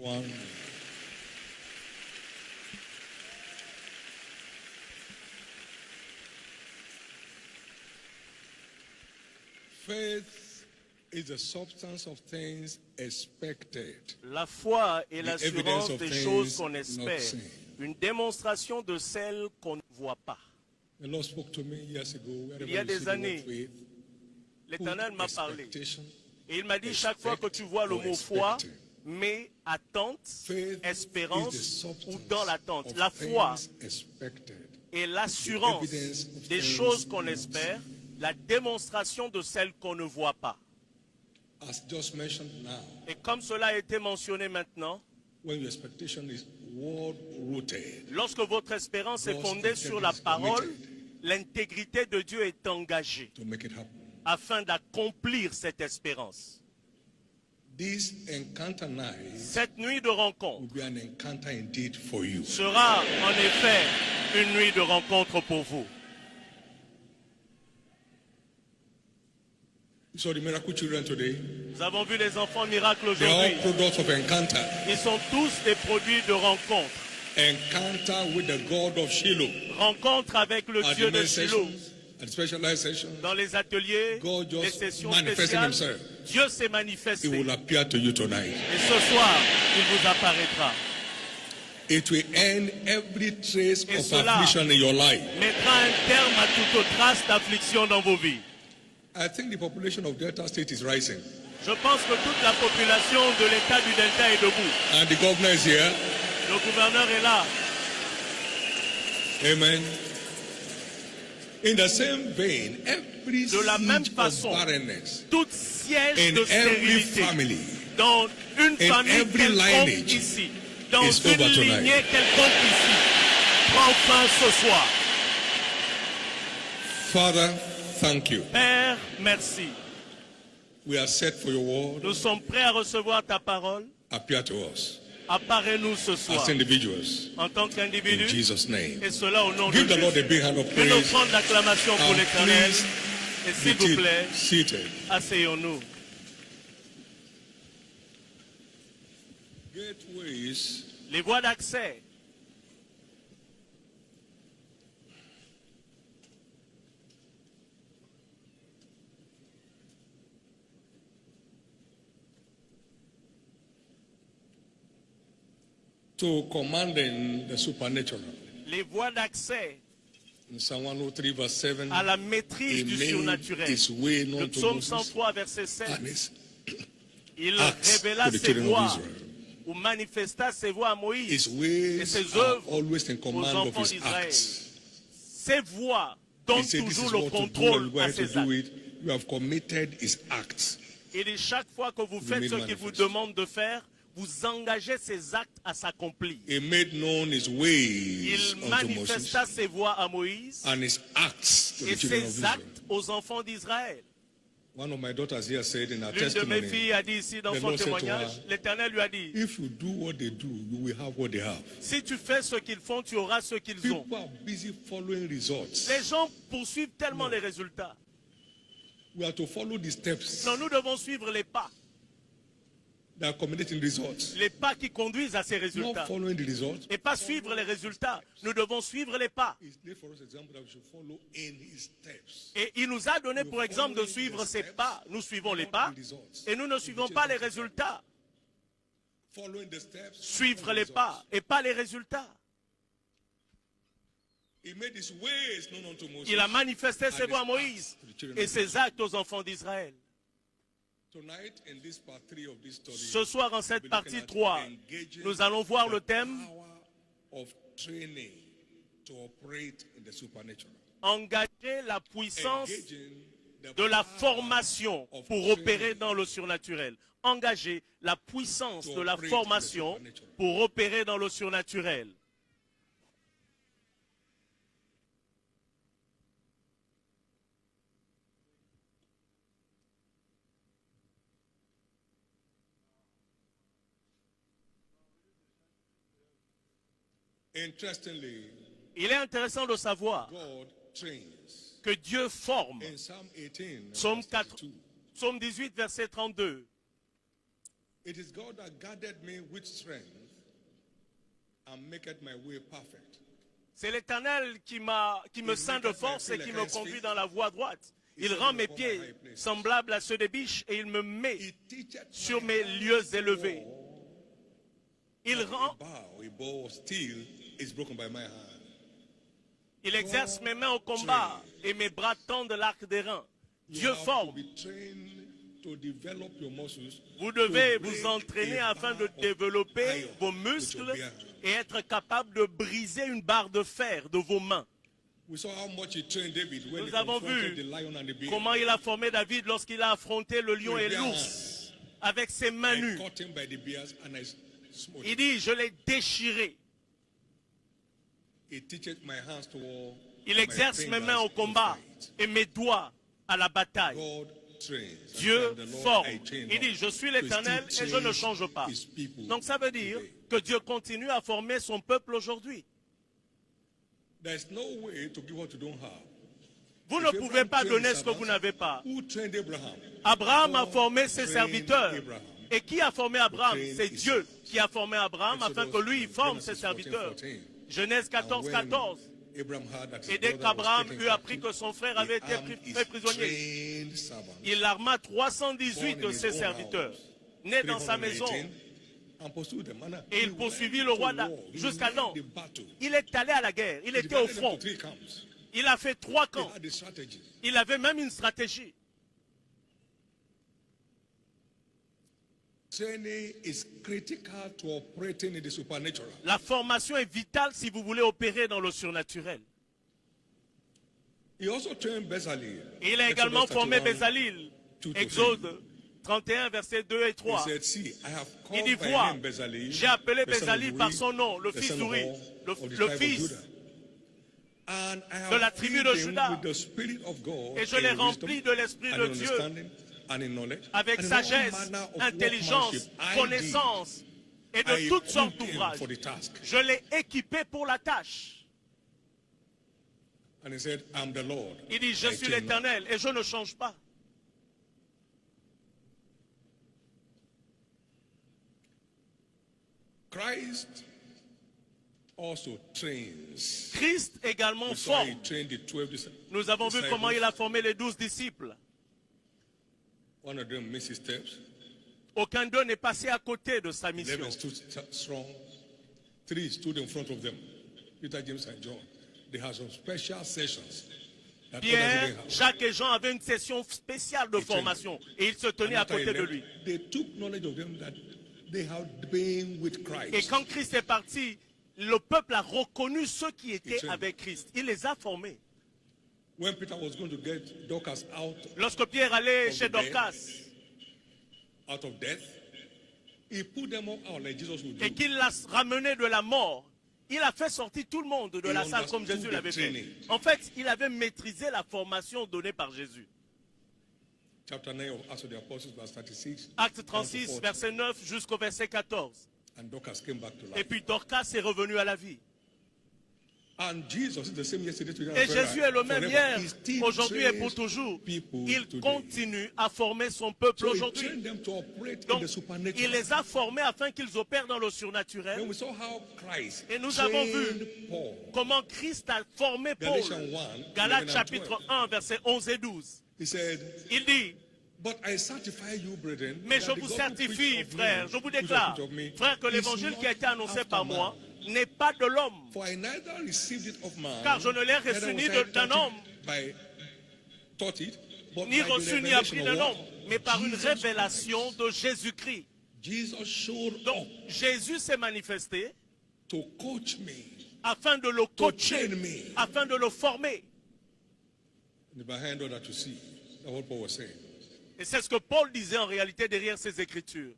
One. Faith is the substance of things expected. La foi est l'assurance des choses qu'on espère, une démonstration de celles qu'on ne voit pas. The Lord spoke to me years ago. Il y a des années, l'Éternel m'a parlé. Et il m'a dit, chaque fois que tu vois le mot foi, mets attente, espérance ou dans l'attente. La foi est l'assurance des choses qu'on espère, la démonstration de celles qu'on ne voit pas. Et comme cela a été mentionné maintenant, lorsque votre espérance est fondée sur la parole, l'intégrité de Dieu est engagée afin d'accomplir cette espérance. Cette nuit de rencontre sera en effet une nuit de rencontre pour vous. Nous avons vu les enfants miracles aujourd'hui. Ils sont tous des produits de rencontre. Rencontre avec le Dieu de Shiloh. Dans les ateliers, les sessions spéciales, Dieu s'est manifesté. Et ce soir, il vous apparaîtra. It will end every trace of affliction in your life. Mettra un terme à toute trace d'affliction dans vos vies. I think the population of Delta State is rising. Je pense que toute la population de l'État du Delta est debout. And the governor is here. Le gouverneur est là. Amen. In the same vein, every de la même façon, tout siège de stérilité dans une famille quelconque ici, dans une lignée quelconque ici, prend fin ce soir. Father, thank you. Père, merci. We are set for your word. Nous sommes prêts à recevoir ta parole. Appear to us. Apparez-nous ce soir as individuals, en tant qu'individus, et cela au nom Give de Jésus. Que nous prenions l'acclamation pour l'Éternel. Et s'il vous plaît, asseyons-nous. Les voies d'accès. To commanding the supernatural. Les voies d'accès à la maîtrise du surnaturel. Le psaume 103, verset 7. Il révéla ses voies ou manifesta ses voies à Moïse et ses œuvres aux enfants d'Israël. Ses voies donnent toujours le contrôle à ses actes. Et de chaque fois que vous faites ce qu'il vous demande de faire, vous engagez ses actes à s'accomplir. Il manifesta ses voies à Moïse et ses actes aux enfants d'Israël. L'une de mes filles a dit ici dans son témoignage, l'Éternel lui a dit, si tu fais ce qu'ils font, tu auras ce qu'ils ont. Les gens poursuivent tellement les résultats. Non, nous devons suivre les pas. Les pas qui conduisent à ces résultats. Et pas suivre les résultats. Nous devons suivre les pas. Et il nous a donné pour exemple de suivre ces pas. Nous suivons les pas et nous ne suivons pas les résultats. Suivre les pas et pas les résultats. Il a manifesté ses voies à Moïse et ses actes aux enfants d'Israël. Ce soir, en cette partie 3, nous allons voir le thème engager la puissance de la formation pour opérer dans le surnaturel. Engager la puissance de la formation pour opérer dans le surnaturel. Il est intéressant de savoir que Dieu forme. Psaume 18, verset 32. It is God that guided me with strength and maketh my way perfect. C'est l'Éternel qui me ceint de force et qui me conduit dans la voie droite. Il rend mes pieds semblables à ceux des biches et il me met sur mes lieux élevés. Il exerce mes mains au combat et mes bras tendent l'arc des reins. Dieu forme. Vous devez vous entraîner afin de développer vos muscles et être capable de briser une barre de fer de vos mains. Nous avons vu comment il a formé David lorsqu'il a affronté le lion et l'ours avec ses mains nues. Il dit, je l'ai déchiré. Il exerce mes mains au combat et mes doigts à la bataille. Dieu forme. Il dit, je suis l'Éternel et je ne change pas. Donc ça veut dire que Dieu continue à former son peuple aujourd'hui. Vous ne pouvez pas donner ce que vous n'avez pas. Abraham a formé ses serviteurs. Et qui a formé Abraham? C'est Dieu qui a formé Abraham afin que lui forme ses serviteurs. Genèse 14, 14. Et dès qu'Abraham eut appris que son frère avait été fait prisonnier, il arma 318 de ses serviteurs, nés dans sa maison. Et il poursuivit le roi jusqu'à Dan. Il est allé à la guerre, il était au front. Il a fait 3 camps. Il avait même une stratégie. La formation est vitale si vous voulez opérer dans le surnaturel. Et il a également formé Bezalil. Exode 31, versets 2 et 3. Il dit, vois, j'ai appelé Bezalil par son nom, le fils d'Uri, le fils de la tribu de Juda. Et je l'ai rempli de l'Esprit de Dieu, avec sagesse, intelligence, connaissance et de toutes sortes d'ouvrages. Je l'ai équipé pour la tâche. Il dit, je suis l'Éternel et je ne change pas. Christ également forme. Nous avons vu comment il a formé les 12 disciples. Aucun d'eux n'est passé à côté de sa mission. Pierre, Jacques et Jean avaient une session spéciale de formation et ils se tenaient à côté de lui. Et quand Christ est parti, le peuple a reconnu ceux qui étaient avec Christ. Il les a formés. Lorsque Pierre allait chez Dorcas et qu'il l'a ramené de la mort, il a fait sortir tout le monde de la salle comme Jésus l'avait fait. En fait, il avait maîtrisé la formation donnée par Jésus. Acte 36, verset 9 jusqu'au verset 14. Et puis Dorcas est revenu à la vie. Et Jésus est le même hier, aujourd'hui et pour toujours. Il continue à former son peuple aujourd'hui. Donc, il les a formés afin qu'ils opèrent dans le surnaturel. Et nous avons vu comment Christ a formé Paul. Galates chapitre 1, versets 11 et 12. Il dit, mais je vous certifie, frère, je vous déclare, frère, que l'évangile qui a été annoncé par moi n'est pas de l'homme. Car je ne l'ai reçu ni d'un homme, ni reçu ni appris d'un homme, mais par une révélation de Jésus-Christ. Donc, Jésus s'est manifesté afin de le coacher, afin de le former. Et c'est ce que Paul disait en réalité derrière ses écritures.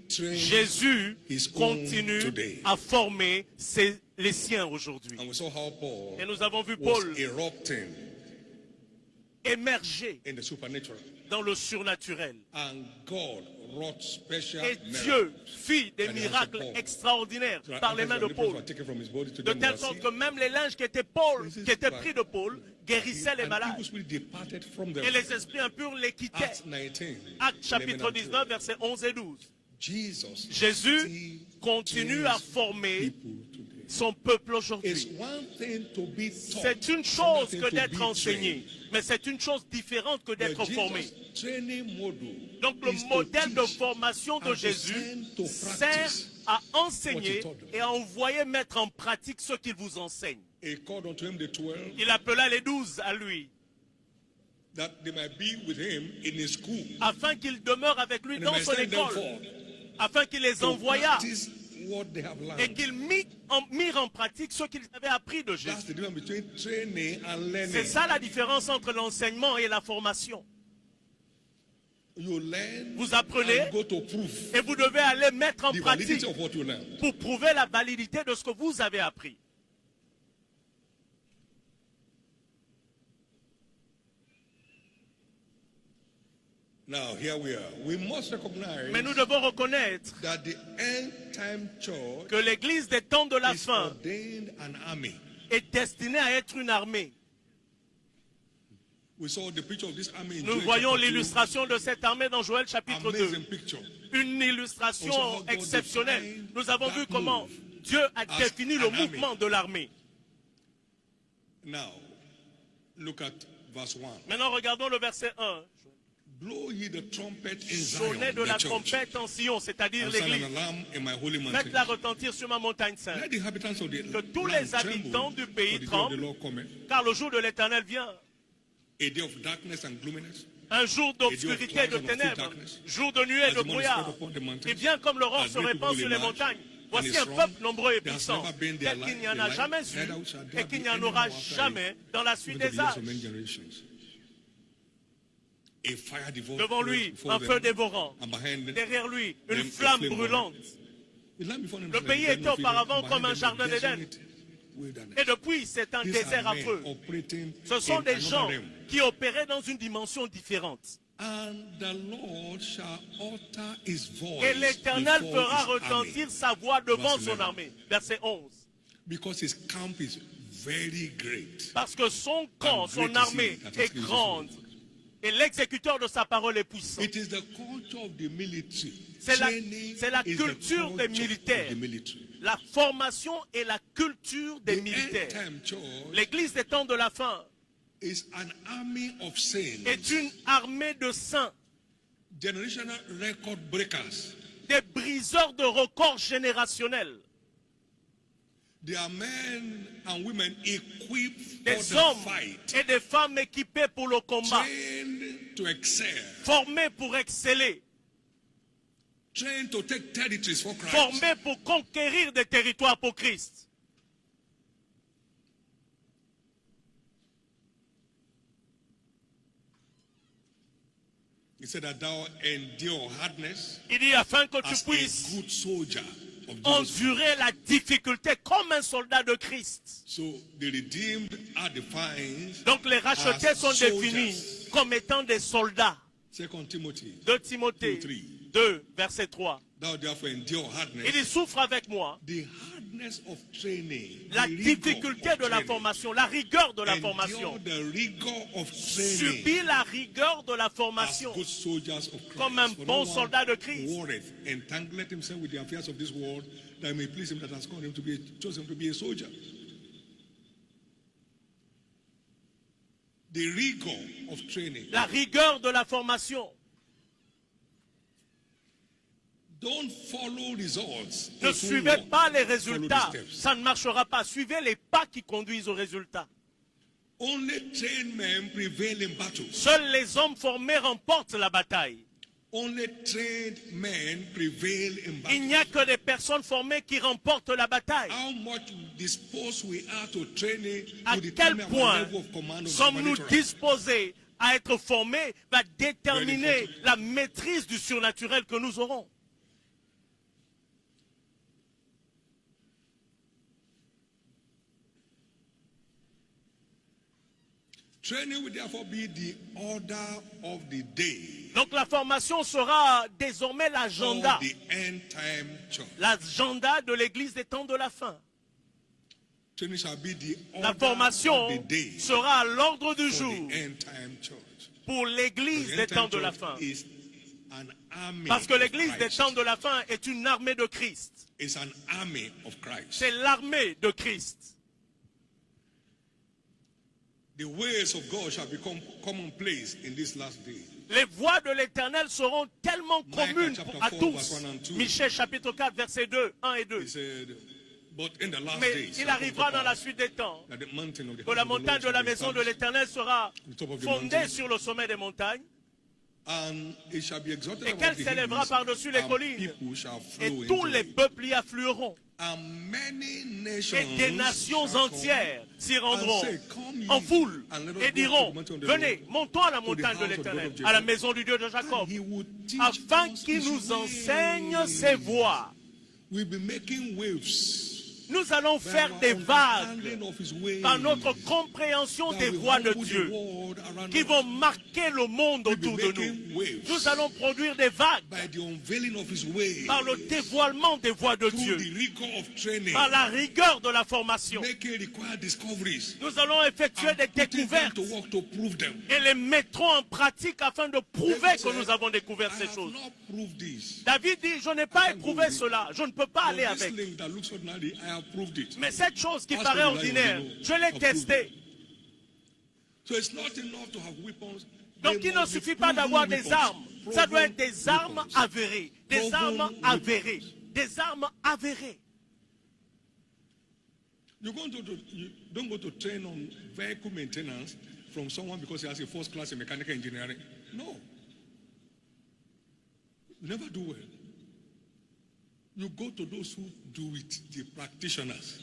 Jésus continue à former les siens aujourd'hui. Et nous avons vu Paul émerger dans le surnaturel. wrought special Et miracles. Dieu fit des That he has miracles Paul. extraordinaires par les mains de Paul. De telle sorte que même les linges qui étaient pris de Paul guérissaient les malades. Et les esprits impurs les quittaient. Actes chapitre 19, versets 11 et 12. Jésus continue à former son peuple aujourd'hui. C'est une chose que d'être enseigné, mais c'est une chose différente que d'être formé. Donc le modèle de formation de Jésus sert à enseigner et à envoyer mettre en pratique ce qu'il vous enseigne. Il appela les 12 à lui, afin qu'ils demeurent avec lui dans son école, afin qu'il les envoyât et qu'ils mirent en pratique ce qu'ils avaient appris de Jésus. C'est ça la différence entre l'enseignement et la formation. Vous apprenez et vous devez aller mettre en pratique pour prouver la validité de ce que vous avez appris. Now, here we are. We must recognize Mais nous devons reconnaître that the end time church que l'Église des temps de la is fin ordained an army. est destinée à être une armée. We saw the picture of this army in Nous Joel voyons chapter 2. l'illustration de cette armée dans Joël chapitre 2. Amazing picture. Une illustration exceptionnelle. Nous avons vu comment Dieu a défini le mouvement de l'armée. Now, look at verse 1. Maintenant, regardons le verset 1. Blow ye the trumpet in Zion, Sonnez de the la church, trompette en Sion, c'est-à-dire and sound l'Église. an alarm in my holy mountain. Faites-la retentir sur ma montagne sainte. Let the inhabitants of the Que tous land les habitants tremble, du for pays the day of the tremblent, Lord cometh, car le jour de l'Éternel vient. a day of darkness and gloominess. Un jour d'obscurité et de ténèbres, jour de nuée et de brouillard. Et bien comme l'aurore se répand sur les montagnes, voici un peuple nombreux et puissant, tel qu'il n'y en a jamais eu et qu'il n'y en aura jamais dans la suite des âges. Devant lui, un feu dévorant. Derrière lui, une flamme brûlante. Le pays était auparavant comme un jardin d'Éden. Et depuis, c'est un désert affreux. Ce sont des gens qui opéraient dans une dimension différente. Et l'Éternel fera retentir sa voix devant son armée. Verset 11. Parce que son camp, son armée est grande. Et l'exécuteur de sa parole est puissant. C'est la culture des militaires. La formation et la culture des militaires. L'Église des temps de la fin est une armée de saints. Des briseurs de records générationnels. Des hommes et des femmes équipés pour le combat, formés pour exceller, formés pour conquérir des territoires pour Christ. Il dit afin que tu puisses endurer la difficulté comme un soldat de Christ. Donc les rachetés sont définis comme étant des soldats. 2 Timothée 2, verset 3. Il souffre avec moi la difficulté de la formation, la rigueur de la formation. Subit la rigueur de la formation comme un bon soldat de Christ. La rigueur de la formation. Ne suivez pas les résultats, ça ne marchera pas. Suivez les pas qui conduisent aux résultats. Seuls les hommes formés remportent la bataille. Il n'y a que des personnes formées qui remportent la bataille. À quel point sommes-nous disposés à être formés va déterminer la maîtrise du surnaturel que nous aurons. Training will therefore be the order of the day. Donc la formation sera désormais l'agenda. Of the end time church. L'agenda de l'église des temps de la fin. Training shall be the La order formation of the day sera à l'ordre du for jour the end time church. pour l'église The des end temps time de la church fin. is an army Parce que of l'église des Christ. temps de la fin est une armée de Christ. It's an army of Christ. C'est l'armée de Christ. The ways of God shall become commonplace in this last day. Les voies de l'Éternel seront tellement Micah communes chapter à 4, tous. verse 1 and 2. Michée chapitre 4, versets 2, 1 et 2. He said, but in the last Mais days, il arrivera dans la suite des temps that the mountain of the que house la of the Lord montagne de shall la be maison de established, l'Éternel sera the top of the fondée mountain, sur le sommet des montagnes and it shall be exalted et above qu'elle the s'élèvera hills, par-dessus les and collines people shall et flow tous into les it. peuples y afflueront. And many nations Et des nations shall come entières s'y and rendront say, Come ye, en foule and let us et go diront, to the mountain of the venez, Lord, montons à la to the montagne de house of the l'Éternel, God of à la Jacob, maison du Dieu de and Jacob, he will teach afin us qu'il his nous enseigne ways. ses voies. We'll be making waves Nous allons by faire our des vagues understanding of his ways, par notre compréhension that des will voies de humble the Dieu world around qui us. vont marquer le monde We'll be autour de making nous. waves Nous allons produire des vagues by the unveiling of his ways, par le dévoilement des voies de through Dieu, the rigor of training, par la rigueur de la formation. making required discoveries, Nous allons effectuer and des putting them découvertes to work to prove them. et les mettrons en pratique afin de prouver David que said, nous avons découvert I ces have choses. not proved this. David dit, je n'ai pas éprouvé cela, je ne peux pas aller But this avec. link that looks ordinary, I have proved it. Mais cette chose qui As paraît for the ordinaire, lion, je l'ai testée. So it's not enough to have weapons. Donc They il ne must be suffit pas proven d'avoir des weapons. armes. Ça doit être Proven des armes weapons. avérées. Des Proven armes weapons. avérées. Des armes avérées. You don't go to train on vehicle maintenance from someone because he has a first class in mechanical engineering. No. You never do well. You go to those who do it, the practitioners.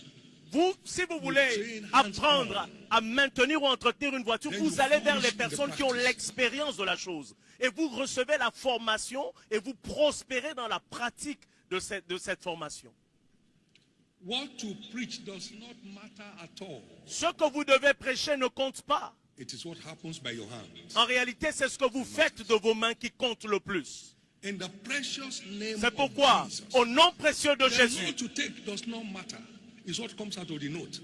Vous, si vous voulez apprendre à maintenir ou entretenir une voiture, vous allez vers les personnes qui ont l'expérience de la chose. Et vous recevez la formation et vous prospérez dans la pratique de cette formation. What to preach does not matter at all. Ce que vous devez prêcher ne compte pas. It is what happens by your hands. En réalité, c'est ce que vous faites de vos mains qui compte le plus. In the precious name C'est of pourquoi, Jesus, au nom précieux de the Jésus, note you take does not matter. It's what comes out of the note.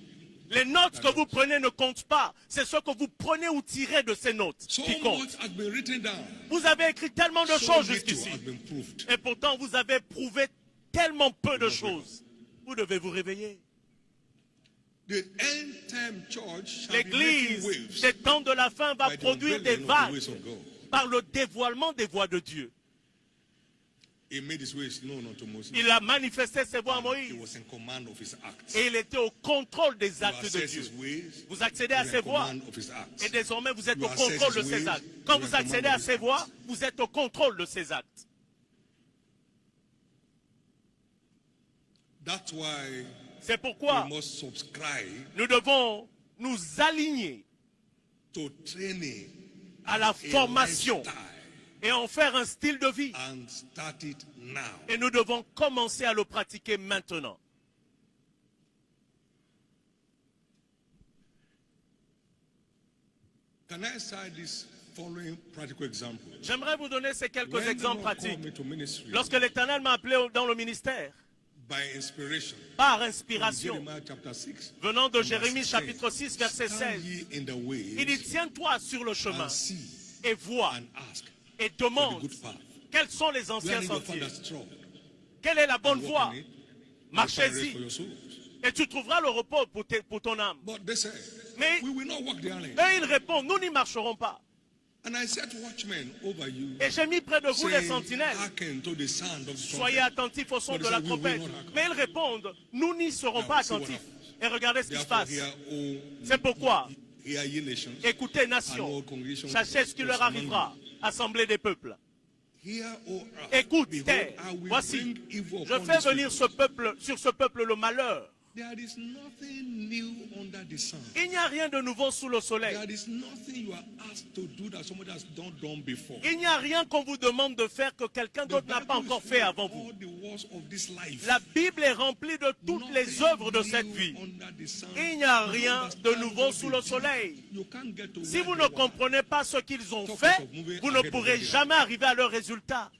les notes que vous prenez ne comptent pas. C'est ce que vous prenez ou tirez de ces notes So qui much comptent. has been written down. Vous avez écrit tellement de So choses little jusqu'ici. has been proved. Et pourtant, vous avez prouvé tellement peu de choses. Vous devez vous réveiller. The end time church shall be making L'église waves des temps de la fin va by the produire des unveiling of the vagues ways of God. par le dévoilement des voies de Dieu. He made his ways known unto Moses. Il a manifesté ses voies à He Moïse. was in command of his acts. Et il était au contrôle des You actes de access Dieu. his ways. Vous accédez à You're ses in voies. command of his acts. Et désormais, vous êtes You au access contrôle de his ses ways. actes. Quand You're in vous accédez command à of ses his voies, acts. vous êtes au contrôle de ses actes. That's why C'est pourquoi we must subscribe nous devons nous aligner to training à la a formation lifestyle et en faire un style de vie. and start it now. Et nous devons commencer à le pratiquer maintenant. Can I cite this following practical example? J'aimerais vous donner ces quelques When the exemples Lord called pratiques. me to ministry Lorsque l'Éternel m'a appelé dans le ministère, by inspiration, par from inspiration, Jeremiah chapter 6, venant de verse Jérémie 10, chapitre 6, verset stand 16, ye in the ways il dit, tiens-toi sur le chemin and see et vois and ask et for the demande good path. quels sont les anciens Wherein your sentiers. father's trod, Quelle est la bonne and voie? walk in it, and find rest Marchez-y for your souls. et tu trouveras le repos pour ton âme. But they said, Mais we will not walk therein. eux, ils répondent, nous n'y marcherons pas. And I set watchmen over you, Et j'ai mis près de vous des saying, sentinelles. hearken to the sound of the Soyez trumpet. attentifs au son But de they la said, we will trompette. not hearken. Mais ils répondent, nous n'y serons Now, pas see what attentifs. happens. Et regardez ce qui se Therefore, passe. hear, O C'est pourquoi, hear ye nations, écoutez, and nations, all congregations sachez ce qui leur arrivera, assemblée des peuples. Hear, O earth, Écoute, behold, terre, I will voici, bring evil je upon fais this venir people. sur ce peuple le malheur. There is nothing new under the sun. Il n'y a rien de nouveau sous le soleil. There is nothing you are asked to do that somebody has not done before. Il n'y a rien qu'on vous demande de faire que quelqu'un d'autre n'a pas encore fait avant vous. La Bible est remplie de toutes les œuvres de cette vie. Il n'y a rien de nouveau sous le soleil. Si vous ne comprenez pas ce qu'ils ont fait, vous ne pourrez jamais arriver à leur résultat.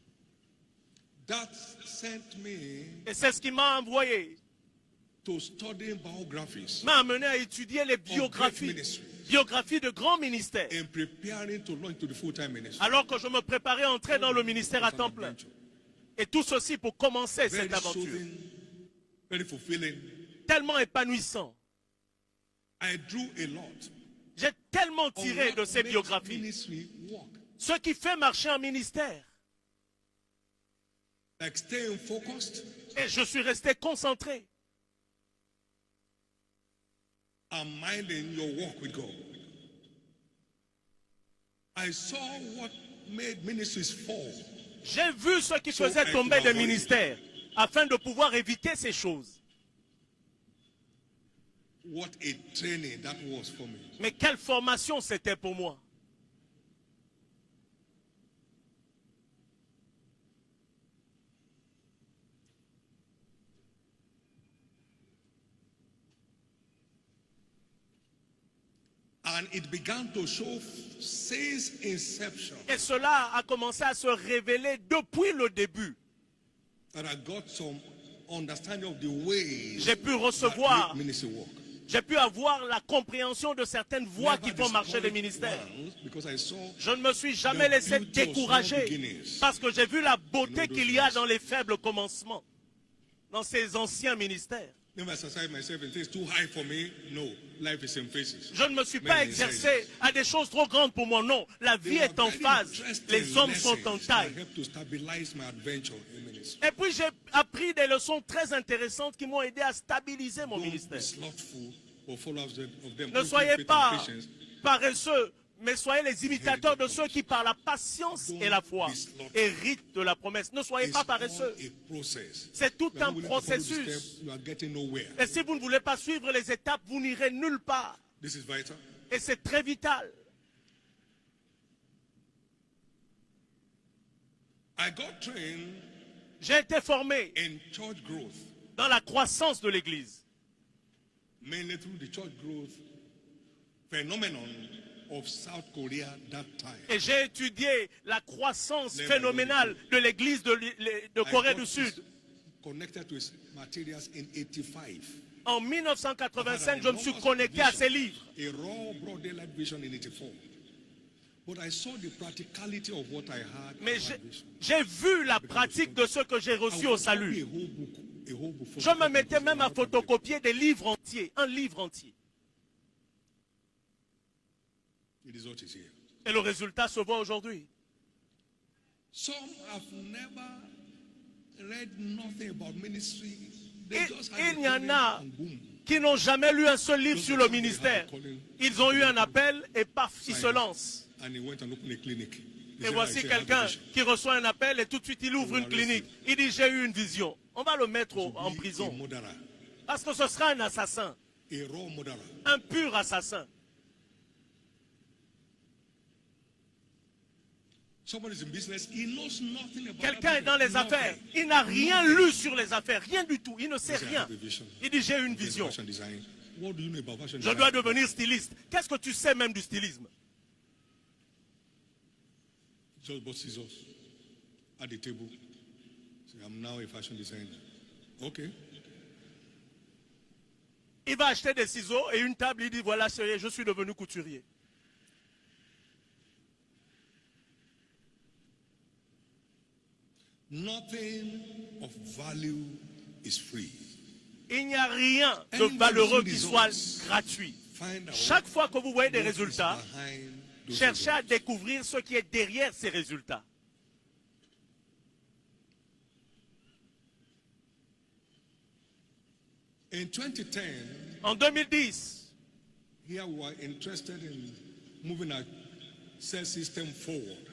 Et c'est ce qui m'a envoyé. M'a amené à étudier les biographies de grands ministères. Alors que je me préparais à entrer dans le ministère à temps plein. Et tout ceci pour commencer cette aventure. Tellement épanouissant. J'ai tellement tiré de ces biographies. Ce qui fait marcher un ministère. Et je suis resté concentré. And minding your walk with God. I saw what made ministries fall. J'ai vu ce qui faisait tomber des ministères afin de pouvoir éviter ces choses. What a training that was for me. Mais quelle formation c'était pour moi. And it began to show since inception. Et cela a commencé à se révéler depuis le début. That I got some understanding of the ways. J'ai pu recevoir, ministry work. J'ai pu avoir la compréhension de certaines voies qui font marcher les ministères. Je ne me suis jamais laissé décourager parce que j'ai vu la beauté qu'il y a dans les faibles commencements, dans ces anciens ministères. Je ne me suis pas exercé à des choses trop grandes pour moi, non. La vie est en phase, les hommes sont en taille. Et puis j'ai appris des leçons très intéressantes qui m'ont aidé à stabiliser mon ministère. Ne soyez pas paresseux, mais soyez les imitateurs de ceux qui par la patience et la foi héritent de la promesse. Ne soyez pas paresseux. C'est tout un processus. Et si vous ne voulez pas suivre les étapes, vous n'irez nulle part. Et c'est très vital. J'ai été formé dans la croissance de l'Église. Et j'ai étudié la croissance phénoménale de l'Église de Corée du Sud. En 1985, je me suis connecté à ces livres. Mais j'ai vu la pratique de ce que j'ai reçu au salut. Je me mettais même à photocopier des livres entiers, un livre entier. Et le résultat se voit aujourd'hui. Il y en a qui n'ont jamais lu un seul livre sur le ministère. Ils ont eu un appel et paf, ils se lancent. Et voici quelqu'un qui reçoit un appel et tout de suite il ouvre une clinique. Il dit j'ai eu une vision. On va le mettre en prison. Parce que ce sera un assassin. Un pur assassin. Quelqu'un est dans les affaires. Il n'a rien lu sur les affaires. Rien du tout. Il ne sait rien. Il dit j'ai une vision. Je dois devenir styliste. Qu'est-ce que tu sais même du stylisme? Just bought scissors at the table. Say, I'm now a fashion designer. Okay. Il va acheter des ciseaux et une table. Il dit voilà, je suis devenu couturier. Nothing of value is free. Il n'y a rien de valeureux qui soit gratuit. Chaque fois que vous voyez des résultats, cherchez à découvrir ce qui est derrière ces résultats. En 2010,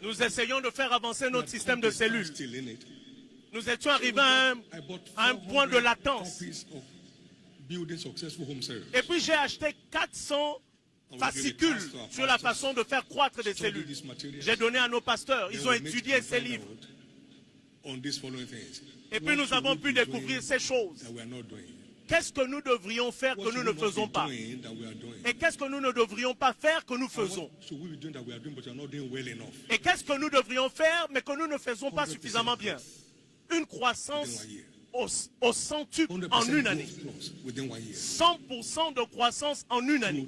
nous essayons de faire avancer notre système de cellules. Nous étions arrivés à un point de latence. building successful home cells. Et puis j'ai acheté 400 fascicules sur la façon de faire croître des cellules. J'ai donné à nos pasteurs, ils ont étudié ces livres. Et puis nous avons pu découvrir ces choses. Qu'est-ce que nous devrions faire que nous ne faisons pas? Et qu'est-ce que nous ne devrions pas faire que nous faisons? Et qu'est-ce que nous devrions faire mais que nous ne faisons pas suffisamment bien? Une croissance au centuple en une année. 100% de croissance en une année.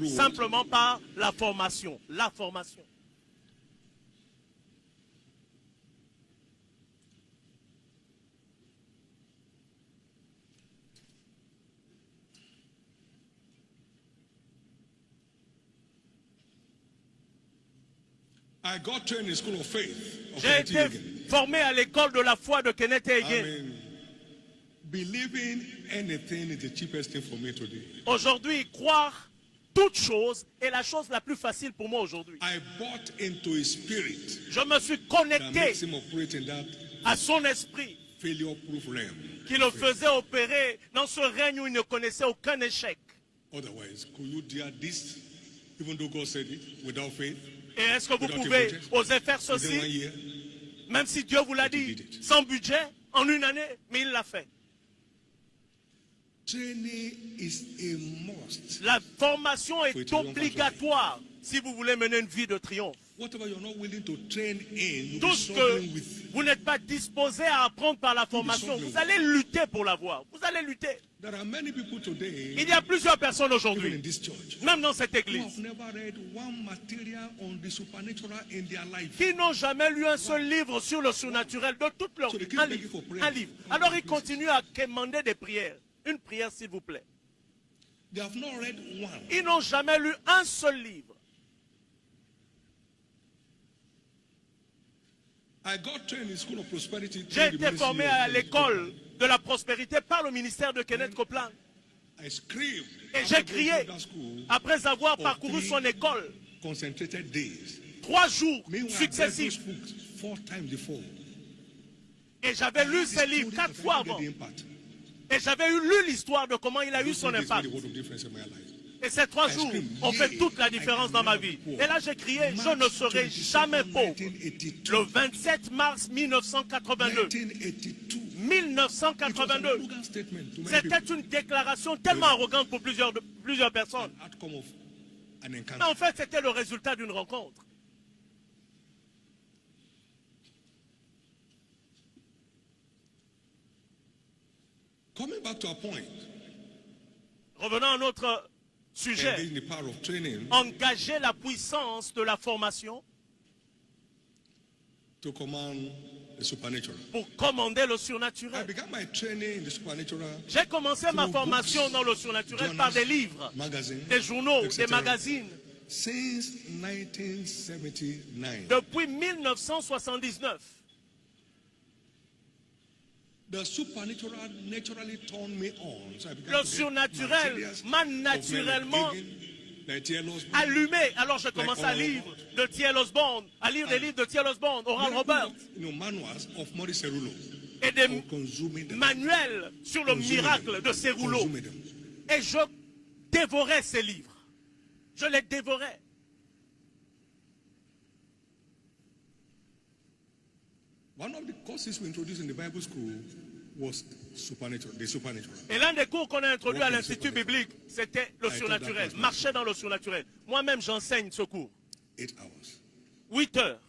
Simplement par la formation. La formation. J'ai été formé à l'école de la foi de Kenneth Hagin. Aujourd'hui, croire toute chose est la chose la plus facile pour moi aujourd'hui. Je me suis connecté à son esprit qui le faisait opérer dans ce règne où il ne connaissait aucun échec. Et est-ce que vous pouvez oser faire ceci, même si Dieu vous l'a dit, sans budget, en une année, mais il l'a fait. La formation est obligatoire si vous voulez mener une vie de triomphe. Tout ce que vous n'êtes pas disposé à apprendre par la formation, vous allez lutter pour l'avoir. Vous allez lutter. Il y a plusieurs personnes aujourd'hui, même dans cette église, qui n'ont jamais lu un seul livre sur le surnaturel de toute leur vie. Un livre. Alors ils continuent à quémander des prières. Une prière, s'il vous plaît. Ils n'ont jamais lu un seul livre. J'ai été formé à l'école de la prospérité par le ministère de Kenneth Copeland. Et j'ai crié, après avoir parcouru son école, 3 jours successifs. Et j'avais lu ses livres 4 fois avant. Et j'avais lu l'histoire de comment il a eu son impact. Et ces 3 jours ont fait toute la différence dans ma vie. Et là, j'ai crié, je ne serai jamais pauvre. Le 27 mars 1982. 1982. C'était une déclaration tellement arrogante pour plusieurs personnes. Mais en fait, c'était le résultat d'une rencontre. Revenons à notre sujet. Engager la puissance de la formation pour commander le surnaturel. J'ai commencé ma formation dans le surnaturel par des livres, des journaux, des magazines. Depuis 1979. Le surnaturel m'a naturellement allumé. Alors je commence à lire de T.L. Osborne, à lire des livres de T.L. Osborne, Oral Roberts, et des manuels sur le miracle de Cerullo. Et je dévorais ces livres. Je les dévorais. One of the courses we introduced in the Bible school was the supernatural. Et l'un des cours qu'on a introduit à l'Institut biblique, c'était le surnaturel, marcher dans le surnaturel. Moi-même, j'enseigne ce cours. 8 heures.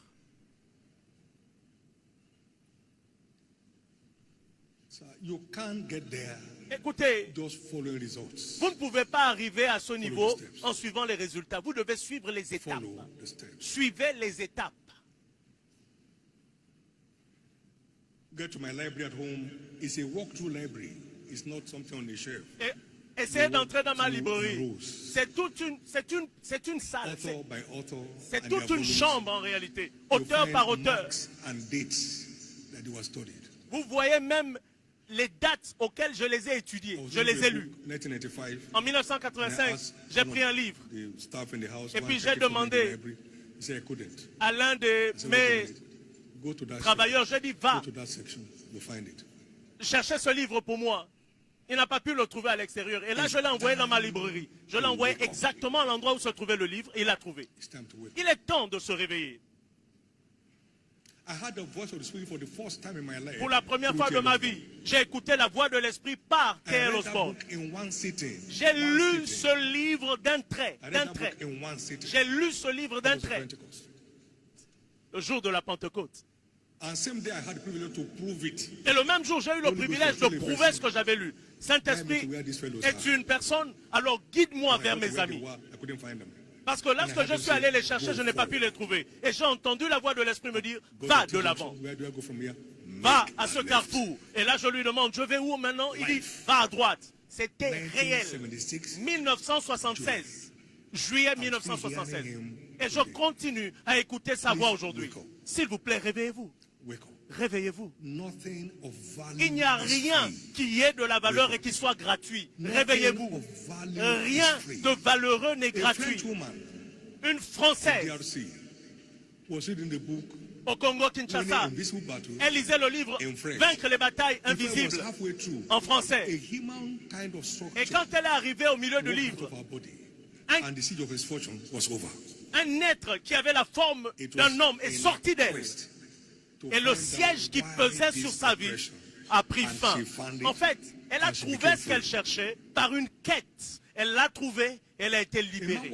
So you can't get there. Écoutez, Just following results. Vous ne pouvez pas arriver à ce niveau en suivant les résultats. Vous devez suivre les étapes. Suivez les étapes. Get to my library at home. It's a walk-through library. It's not something on the shelf. Essayez d'entrer dans ma librairie. C'est une salle. C'est toute une chambre en réalité. Auteur par auteur. Vous voyez même les dates auxquelles je les ai étudiées. Je les ai lues. En 1985, j'ai pris un livre. Et puis j'ai demandé à l'un de mes travailleurs, j'ai dit, va chercher ce livre pour moi. Il n'a pas pu le trouver à l'extérieur. Et là, je l'ai envoyé dans ma librairie. Je l'ai envoyé exactement à l'endroit où se trouvait le livre et il l'a trouvé. Il est temps de se réveiller. Pour la première fois de ma vie, j'ai écouté la voix de l'Esprit par T.L. Osborne. J'ai lu ce livre d'un trait. J'ai lu ce livre d'un trait. Le jour de la Pentecôte. Et le même jour, j'ai eu le privilège de prouver ce que j'avais lu. Saint-Esprit est une personne, alors guide-moi vers mes amis. Parce que lorsque je suis allé les chercher, je n'ai pas pu les trouver. Et j'ai entendu la voix de l'Esprit me dire, va de l'avant. Va à ce carrefour. Et là, je lui demande, je vais où maintenant? Il dit, va à droite. C'était réel. 1976. Juillet 1976. Et je continue à écouter sa voix aujourd'hui. S'il vous plaît, réveillez-vous. Réveillez-vous. Il n'y a rien qui ait de la valeur et qui soit gratuit. Réveillez-vous. Rien de valeureux n'est gratuit. Une Française au Congo-Kinshasa, elle lisait le livre « Vaincre les batailles invisibles » en français. Et quand elle est arrivée au milieu du livre, un être qui avait la forme d'un homme est sorti d'elle. Et le siège qui pesait sur sa vie a pris fin. En fait, elle a trouvé ce qu'elle cherchait par une quête. Elle l'a trouvé, elle a été libérée.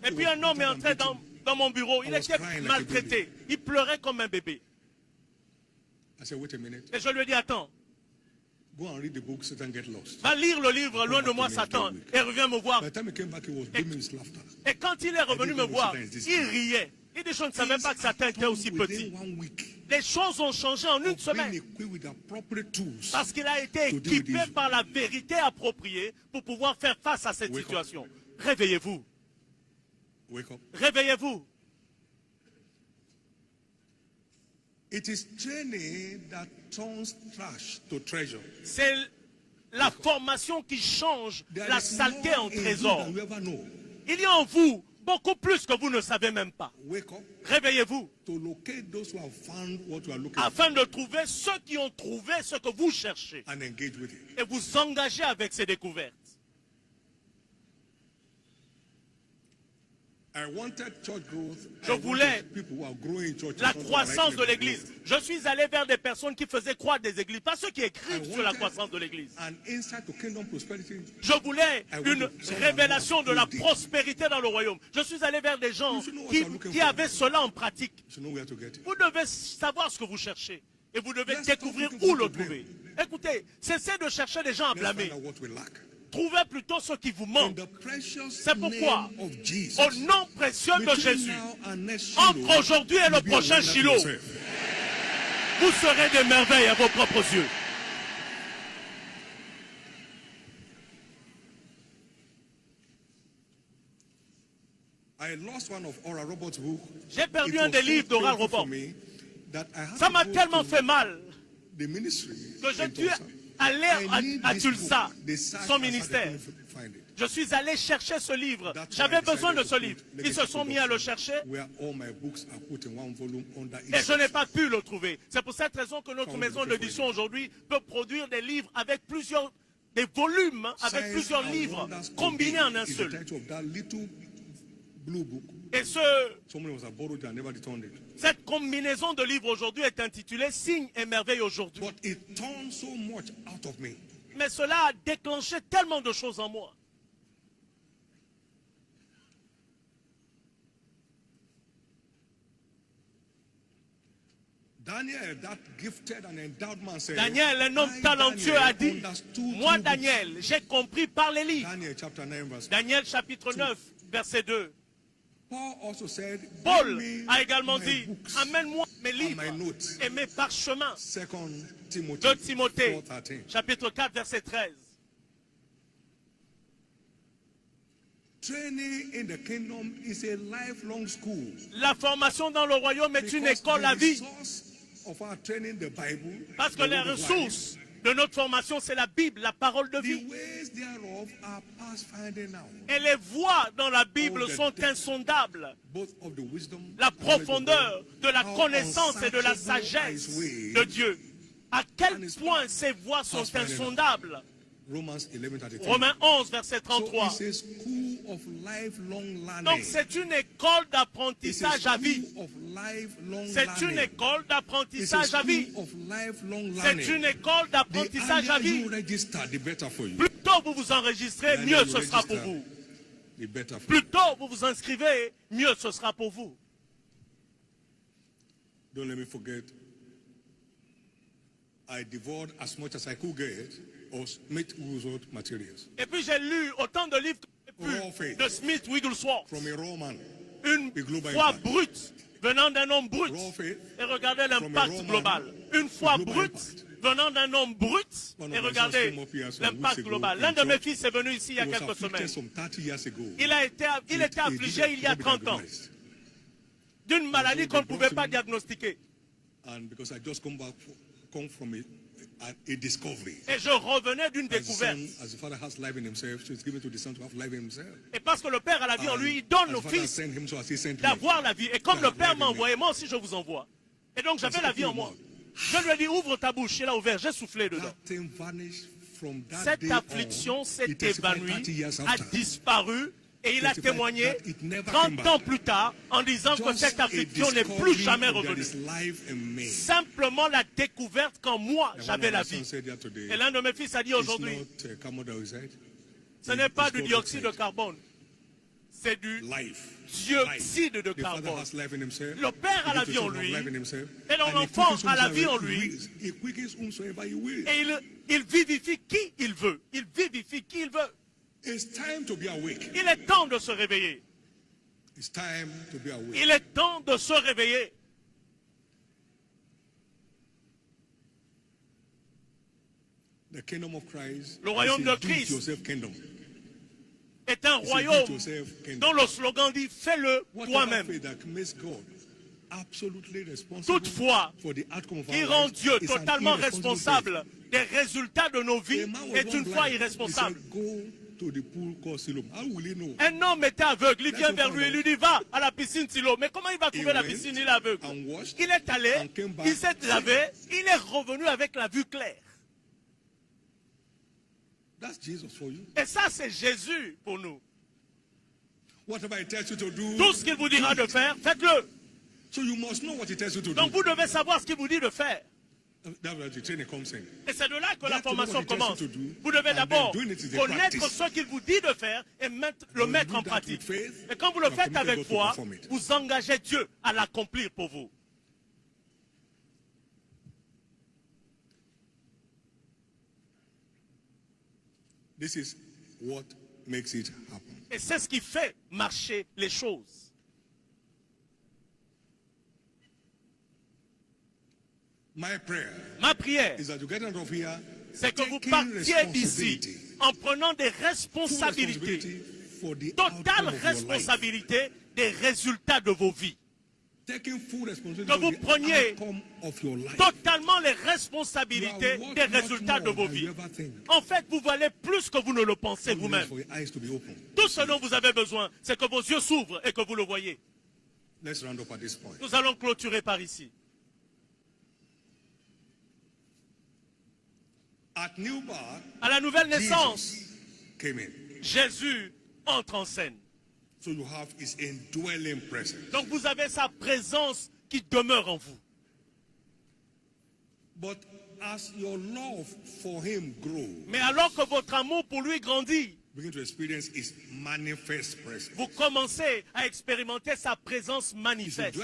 Et puis un homme est entré dans mon bureau. Il était maltraité. Il pleurait comme un bébé. Et je lui ai dit, attends. Va lire le livre Loin de moi, Satan, et reviens me voir. Et quand il est revenu me voir, il riait. Il dit, je ne savais pas que Satan était aussi petit. Les choses ont changé en une semaine. Parce qu'il a été équipé par la vérité appropriée pour pouvoir faire face à cette situation. Réveillez-vous. Réveillez-vous. C'est la formation qui change la saleté en trésor. Il y a en vous beaucoup plus que vous ne savez même pas. Réveillez-vous afin de trouver ceux qui ont trouvé ce que vous cherchez et vous engager avec ces découvertes. Je voulais la croissance de l'église. Je suis allé vers des personnes qui faisaient croître des églises, pas ceux qui écrivent sur la croissance de l'église. Je voulais une révélation de la prospérité dans le royaume. Je suis allé vers des gens qui avaient cela en pratique. Vous devez savoir ce que vous cherchez et vous devez découvrir où le trouver. Écoutez, cessez de chercher des gens à blâmer. Trouvez plutôt ce qui vous manque. C'est pourquoi, au nom précieux de Jésus, entre aujourd'hui et le prochain Shiloh, vous serez des merveilles à vos propres yeux. J'ai perdu un des livres d'Oral Roberts. Ça m'a tellement fait mal que j'ai dû aller à Tulsa, son ministère. Je suis allé chercher ce livre. J'avais besoin de ce livre. Ils se sont mis à le chercher. Et je n'ai pas pu le trouver. C'est pour cette raison que notre maison d'édition aujourd'hui peut produire des livres avec des volumes, avec plusieurs livres combinés en un seul. Et cette combinaison de livres aujourd'hui est intitulée Signes et merveilles aujourd'hui. Mais cela a déclenché tellement de choses en moi. Daniel, un homme talentueux, a dit, moi Daniel, j'ai compris par les livres. Daniel chapitre 9, verset 2. Paul a également dit, amène-moi mes livres et mes parchemins. 2 Timothée, chapitre 4, verset 13. La formation dans le royaume est une école à vie. Parce que les ressources de notre formation, c'est la Bible, la parole de vie. Et les voies dans la Bible sont insondables. La profondeur de la connaissance et de la sagesse de Dieu. À quel point ces voies sont insondables. Romains 11, verset 33. Donc c'est une école d'apprentissage à vie. C'est une école d'apprentissage à vie. C'est une école d'apprentissage à vie. Plus tôt vous vous enregistrez, mieux ce sera pour vous. Plus tôt vous vous inscrivez, mieux ce sera pour vous. Don't let me forget, I devoured as much as I could get of Smith Wigglesworth materials. Et puis j'ai lu autant de livres que j'ai pu de Smith Wigglesworth. From a Roman. Une foi brute venant d'un homme brut. Et regardez l'impact global. Une foi brute venant d'un homme brut. Et regardez l'impact global. L'un de mes fils est venu ici il y a quelques semaines. Il était affligé il y a 30 ans d'une maladie qu'on ne pouvait pas diagnostiquer. Et je revenais d'une découverte. Et parce que le Père a la vie en lui, il donne au Fils d'avoir la vie. Et comme le Père m'a envoyé, moi aussi je vous envoie. Et donc j'avais la vie en moi. Je lui ai dit, ouvre ta bouche. Il a ouvert, j'ai soufflé dedans. Cette affliction s'est évanouie, a disparu. Et il a témoigné 30 ans plus tard en disant que cette affliction n'est plus jamais revenue. Simplement la découverte qu'en moi j'avais la vie. Et l'un de mes fils a dit aujourd'hui, ce n'est pas du dioxyde de carbone, c'est du dioxyde de carbone. Le Père a la vie en lui et l'enfant a la vie en lui. Et il vivifie qui il veut. Il vivifie qui il veut. Il est temps de se réveiller. Il est temps de se réveiller. Le royaume de Christ est un royaume dont le slogan dit « Fais-le toi-même ». Toutefois, qui rend Dieu totalement responsable des résultats de nos vies est une foi irresponsable. Un homme était aveugle, il vient vers lui et lui dit va à la piscine Siloam. Mais comment il va trouver la piscine? Il est aveugle. Il est allé, il s'est lavé, il est revenu avec la vue claire. Et ça c'est Jésus pour nous. Tout ce qu'il vous dira de faire, faites-le. Donc vous devez savoir ce qu'il vous dit de faire. Et c'est de là que la formation commence. Vous devez d'abord connaître ce qu'il vous dit de faire et le mettre en pratique. Et quand vous le faites avec foi, vous engagez Dieu à l'accomplir pour vous. Et c'est ce qui fait marcher les choses. Ma prière, c'est que vous partiez d'ici en prenant des responsabilités, totale responsabilité des résultats de vos vies. Que vous preniez totalement les responsabilités des résultats de vos vies. En fait, vous valez plus que vous ne le pensez vous-même. Tout ce dont vous avez besoin, c'est que vos yeux s'ouvrent et que vous le voyez. Nous allons clôturer par ici. À la nouvelle naissance, Jésus entre en scène. Donc vous avez sa présence qui demeure en vous. Mais alors que votre amour pour lui grandit, vous commencez à expérimenter sa présence manifeste.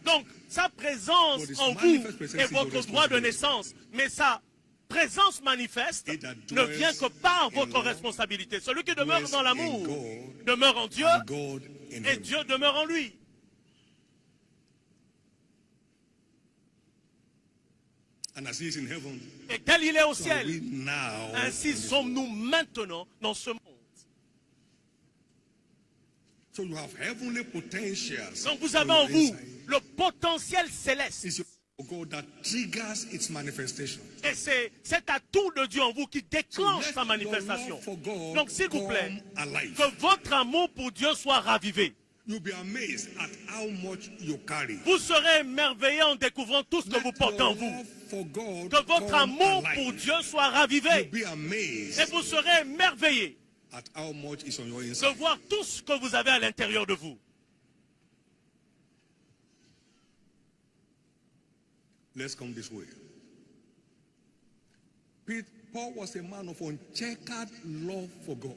Donc, sa présence en vous est votre droit de naissance. Mais sa présence manifeste ne vient que par votre responsabilité. Celui qui demeure dans l'amour demeure en Dieu et Dieu demeure en lui. Et tel il est au ciel, ainsi sommes-nous maintenant dans ce monde. Donc vous avez en vous le potentiel céleste. Et c'est cet atout de Dieu en vous qui déclenche sa manifestation. Donc s'il vous plaît, que votre amour pour Dieu soit ravivé. You'll be amazed at how much you carry. Vous serez émerveillés en découvrant tout ce que vous portez en vous. Que votre amour pour Dieu soit ravivé. Et vous serez émerveillés de voir tout ce que vous avez à l'intérieur de vous. Let's come this way. Paul was a man of uncheckered love for God.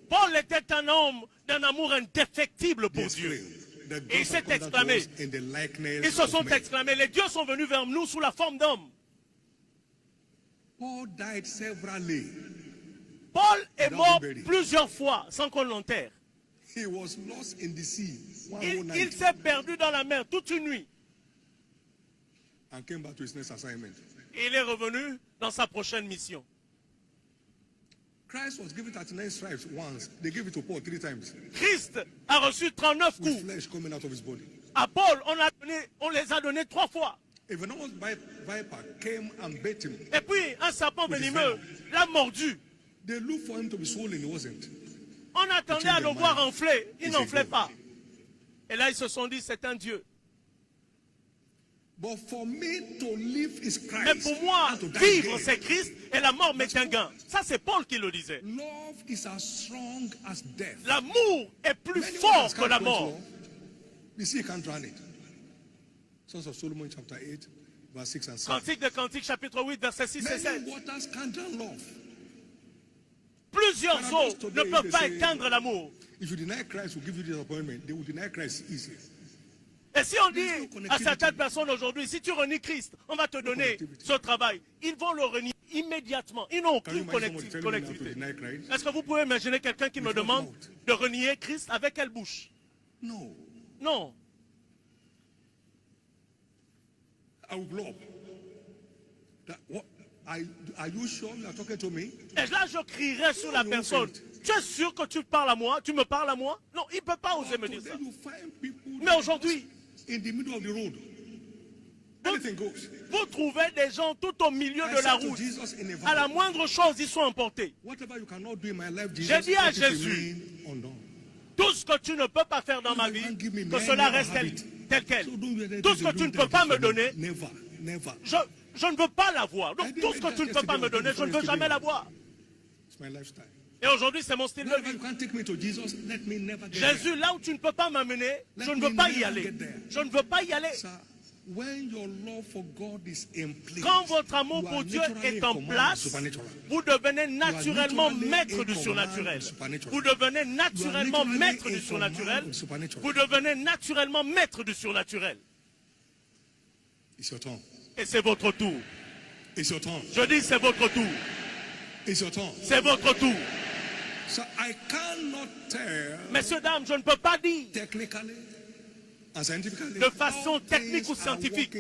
Paul était un homme d'un amour indéfectible pour Dieu. Et il s'est exclamé, ils se sont exclamés, les dieux sont venus vers nous sous la forme d'hommes. Paul died severally. Paul est mort plusieurs fois sans qu'on l'enterre. He was lost in the sea. Il s'est perdu dans la mer toute une nuit. And came back to his next assignment. Et il est revenu dans sa prochaine mission. Christ was given 39 stripes once. They gave it to Paul 3 times. Christ a reçu 39 coups. With flesh coming out of his body. À Paul, on les a donnés 3 fois. A venomous viper came and bit him. Et puis un serpent venimeux l'a mordu. They looked for him to be swollen, he wasn't. On attendait à le voir enfler, il n'enflait pas. Et là ils se sont dit c'est un Dieu. But for me to live is Christ. Mais pour moi, vivre c'est Christ et la mort m'est un gain. Ça c'est Paul qui le disait. Love is as strong as death. L'amour est plus fort que la mort. You see, you can't run it. Sons of Solomon chapter 8, verse 6 and 7. Cantique de Cantique chapitre 8, verset 6 et 7. Many waters can't drown love. Plusieurs eaux ne peuvent pas éteindre l'amour. If you deny Christ, will give you disappointment. They will deny Christ easily. Et si on dit à certaines personnes aujourd'hui, si tu renies Christ, on va te donner ce travail, ils vont le renier immédiatement. Ils n'ont aucune connectivité. Est-ce que vous pouvez imaginer quelqu'un qui me demande de renier Christ avec quelle bouche? Non. Non. I will blow up. Are you sure you are talking to me? Et là, je crierai sur la personne. Tu es sûr que tu parles à moi? Tu me parles à moi? Non, il ne peut pas oser me dire ça. Mais aujourd'hui, vous trouvez des gens tout au milieu de la route. À la moindre chose, ils sont emportés. J'ai dit à Jésus, tout ce que tu ne peux pas faire dans ma vie, que cela reste tel quel. Tout ce que tu ne peux pas me donner, je ne veux pas l'avoir. Donc tout ce que tu ne peux pas me donner, je ne veux jamais l'avoir. Et aujourd'hui, c'est mon style de vie. Jésus, là où tu ne peux pas m'amener, je ne veux pas y aller. Je ne veux pas y aller. Quand votre amour pour Dieu est en place, vous devenez naturellement maître du surnaturel. Vous devenez naturellement maître du surnaturel. Vous devenez naturellement maître du surnaturel. Et c'est votre tour. Je dis c'est votre tour. C'est votre tour. Messieurs, dames, je ne peux pas dire de façon technique ou scientifique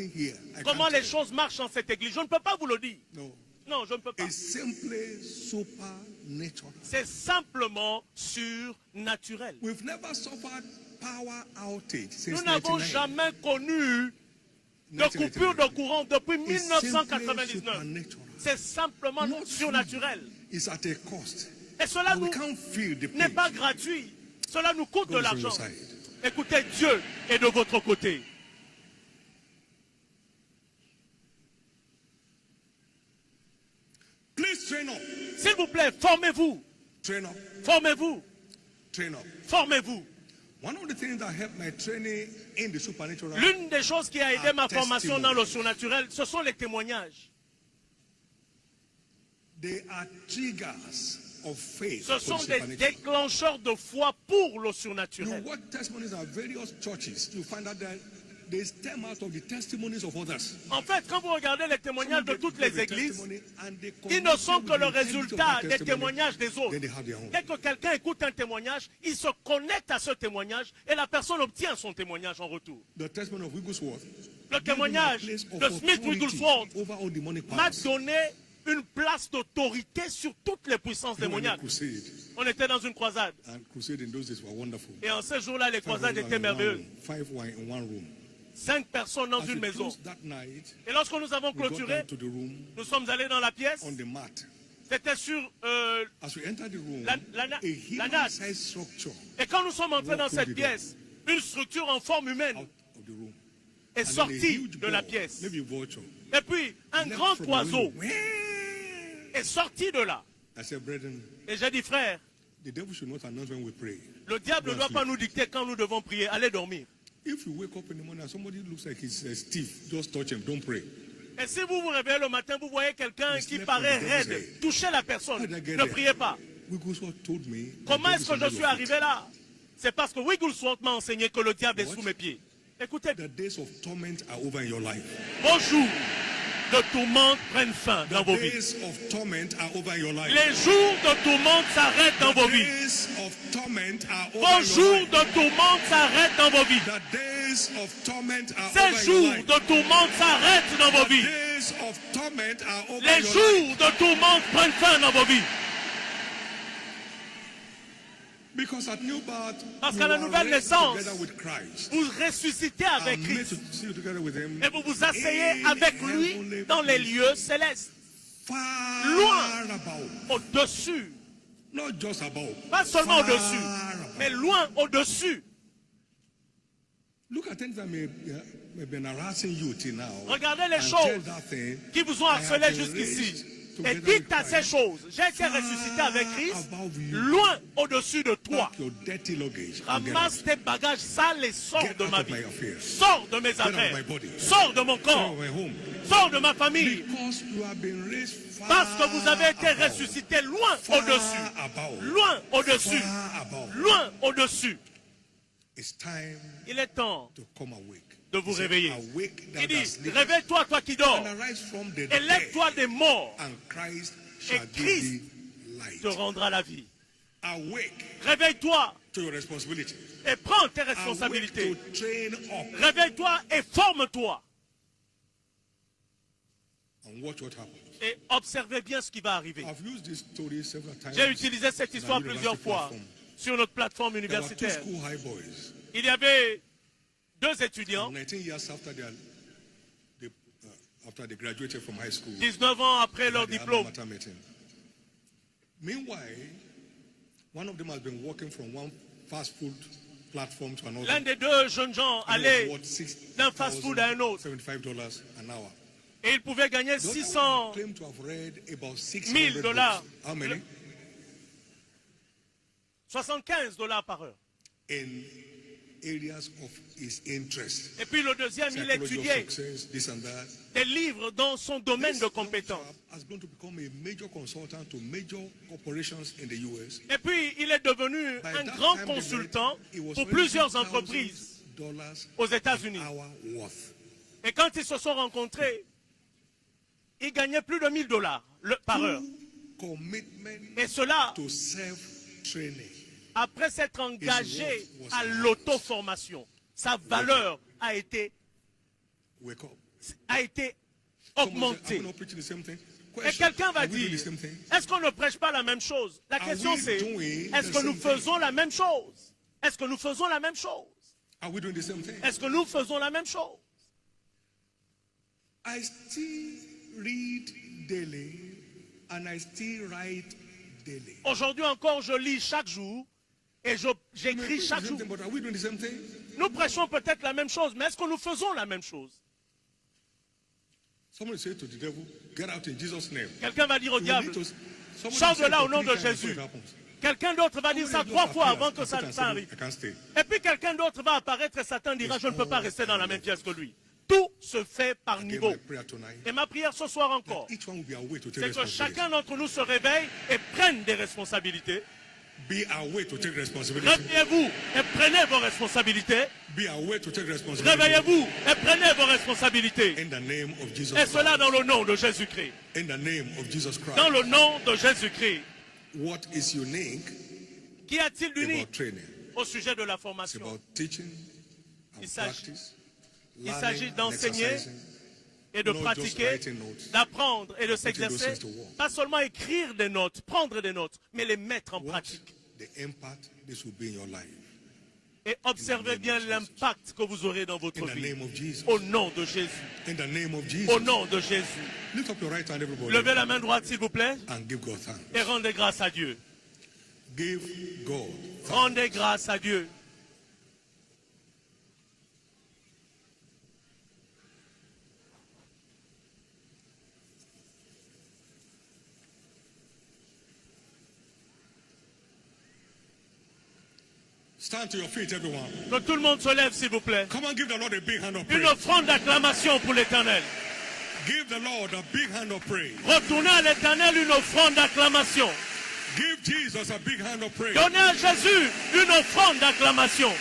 comment les choses marchent dans cette église. Je ne peux pas vous le dire. Non, je ne peux pas. C'est simplement surnaturel. Nous n'avons jamais connu de coupure de courant depuis 1999. C'est simplement surnaturel. Et cela n'est pas gratuit. Cela nous coûte de l'argent. Écoutez, Dieu est de votre côté. S'il vous plaît, formez-vous. Formez-vous. Formez-vous. L'une des choses qui a aidé ma formation dans le surnaturel, ce sont les témoignages. Ce sont des déclencheurs de foi pour le surnaturel. En fait, quand vous regardez les témoignages de toutes les églises, ils ne sont que le résultat des témoignages des autres. Dès que quelqu'un écoute un témoignage, il se connecte à ce témoignage et la personne obtient son témoignage en retour. Le témoignage de Smith Wigglesworth m'a donné une place d'autorité sur toutes les puissances démoniaques. On était dans une croisade. Et en ces jours-là, les croisades étaient merveilleuses. 5 personnes dans une maison. Et lorsque nous avons clôturé, nous sommes allés dans la pièce. C'était sur la natte. Et quand nous sommes entrés dans cette pièce, Une structure en forme humaine est sortie de la pièce. Et puis, un grand oiseau est sorti de là. Et j'ai dit, frère, le diable ne doit pas nous dicter quand nous devons prier. Allez dormir. If you wake up in the morning and somebody looks like he's a thief, just touch him, don't pray. Et si vous vous réveillez le matin, vous voyez quelqu'un qui paraît raide, touchez la personne, ne priez pas. Comment est-ce que je suis arrivé là? C'est parce que Wigglesworth m'a enseigné que le diable est sous mes pieds. Écoutez, vos jours de tourmente prennent fin dans vos vies. Les jours de tourmente s'arrêtent dans vos vies. Vos jours de tourmente s'arrêtent dans vos vies. Ces jours de tourmente s'arrêtent dans vos vies. Les jours de tourmente prennent fin dans vos vies. Parce qu'à la nouvelle naissance, vous ressuscitez avec Christ et vous vous asseyez avec lui dans les lieux célestes. Loin, au-dessus. Pas seulement au-dessus, mais loin au-dessus. Regardez les choses qui vous ont harcelé jusqu'ici. Et dites à ces choses, j'ai été ressuscité avec Christ, loin au-dessus de toi. Ramasse tes bagages sales et sors de ma vie. Sors de mes affaires. Sors de mon corps. Sors de ma famille. Parce que vous avez été ressuscité loin au-dessus. Loin au-dessus. Loin au-dessus. Il est temps de vous réveiller. Il dit, réveille-toi, toi qui dors, et lève-toi des morts, et Christ te rendra la vie. Réveille-toi et prends tes responsabilités. Réveille-toi et forme-toi. Et observez bien ce qui va arriver. J'ai utilisé cette histoire plusieurs fois sur notre plateforme universitaire. Il y avait deux étudiants, 19 ans après leur diplôme. L'un des deux jeunes gens allait d'un fast-food à un autre. Et il pouvait gagner 600 000 $. 75 $ par heure. Et puis le deuxième, il étudiait des livres dans son domaine de compétence. Et puis il est devenu un grand consultant pour plusieurs entreprises aux États-Unis. Et quand ils se sont rencontrés, il gagnait plus de 1 000 $ par heure. Et cela, après s'être engagé à l'auto-formation, sa valeur a été augmentée. Et quelqu'un va dire, est-ce qu'on ne prêche pas la même chose? La question c'est, est-ce que nous faisons la même chose? Est-ce que nous faisons la même chose? Est-ce que nous faisons la même chose? I still read daily and I still write daily. Aujourd'hui encore, je lis chaque jour et j'écris chaque jour. Nous prêchons peut-être la même chose, mais est-ce que nous faisons la même chose? Quelqu'un va dire au diable, sors de là au nom de Jésus. Quelqu'un d'autre va dire ça 3 fois avant que ça arrive. Et puis quelqu'un d'autre va apparaître et Satan dira, je ne peux pas rester dans la même pièce que lui. Tout se fait par niveau. Et ma prière ce soir encore, c'est que chacun d'entre nous se réveille et prenne des responsabilités. Réveillez-vous et prenez vos responsabilités. Réveillez-vous et prenez vos responsabilités. Et cela dans le nom de Jésus-Christ. Dans le nom de Jésus-Christ. Qu'y a-t-il d'unique au sujet de la formation? Il s'agit d'enseigner et de pratiquer, d'apprendre et de s'exercer. Pas seulement écrire des notes, prendre des notes, mais les mettre en pratique. Et observez bien l'impact que vous aurez dans votre vie. Au nom de Jésus. Au nom de Jésus. Levez la main droite s'il vous plaît. Et rendez grâce à Dieu. Rendez grâce à Dieu. Stand to your feet, everyone. Que tout le monde se lève, s'il vous plaît. Come on, give the Lord a big hand of Une praise. offrande d'acclamation pour l'Éternel. Give the Lord a big hand of praise. Retournez à l'Éternel une offrande d'acclamation. Give Jesus a big hand of praise. Donnez à Jésus une offrande d'acclamation.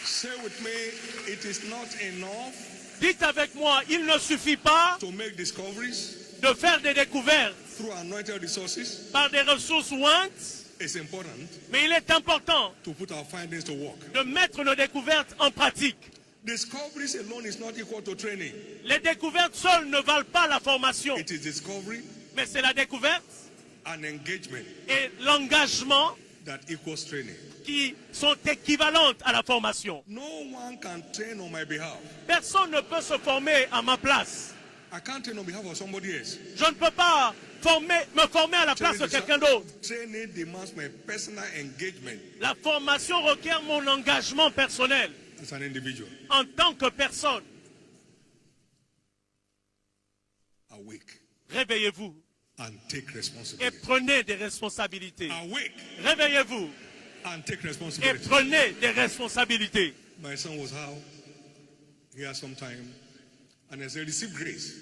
Say with me, it is not enough. Dites avec moi, il ne suffit pas to make discoveries de faire des découvertes through anointed resources. par des ressources ointes, It's important mais il est important to put our findings to work. de mettre nos découvertes en pratique. Discoveries alone is not equal to training. Les découvertes seules ne valent pas la formation, It is discovery mais c'est la découverte and engagement et l'engagement that equals training. qui sont équivalentes à la formation. No one can train on my behalf. Personne ne peut se former à ma place. I can't train on behalf of somebody else. Je ne peux pas me former à la place de quelqu'un d'autre. Training demands my personal engagement La formation requiert mon engagement personnel as an individual. en tant que personne. Awake Réveillez-vous and take et responsibility. prenez des responsabilités. Awake Réveillez-vous and take et responsibility. prenez des responsabilités. My son was how he had some time and I said, receive grace,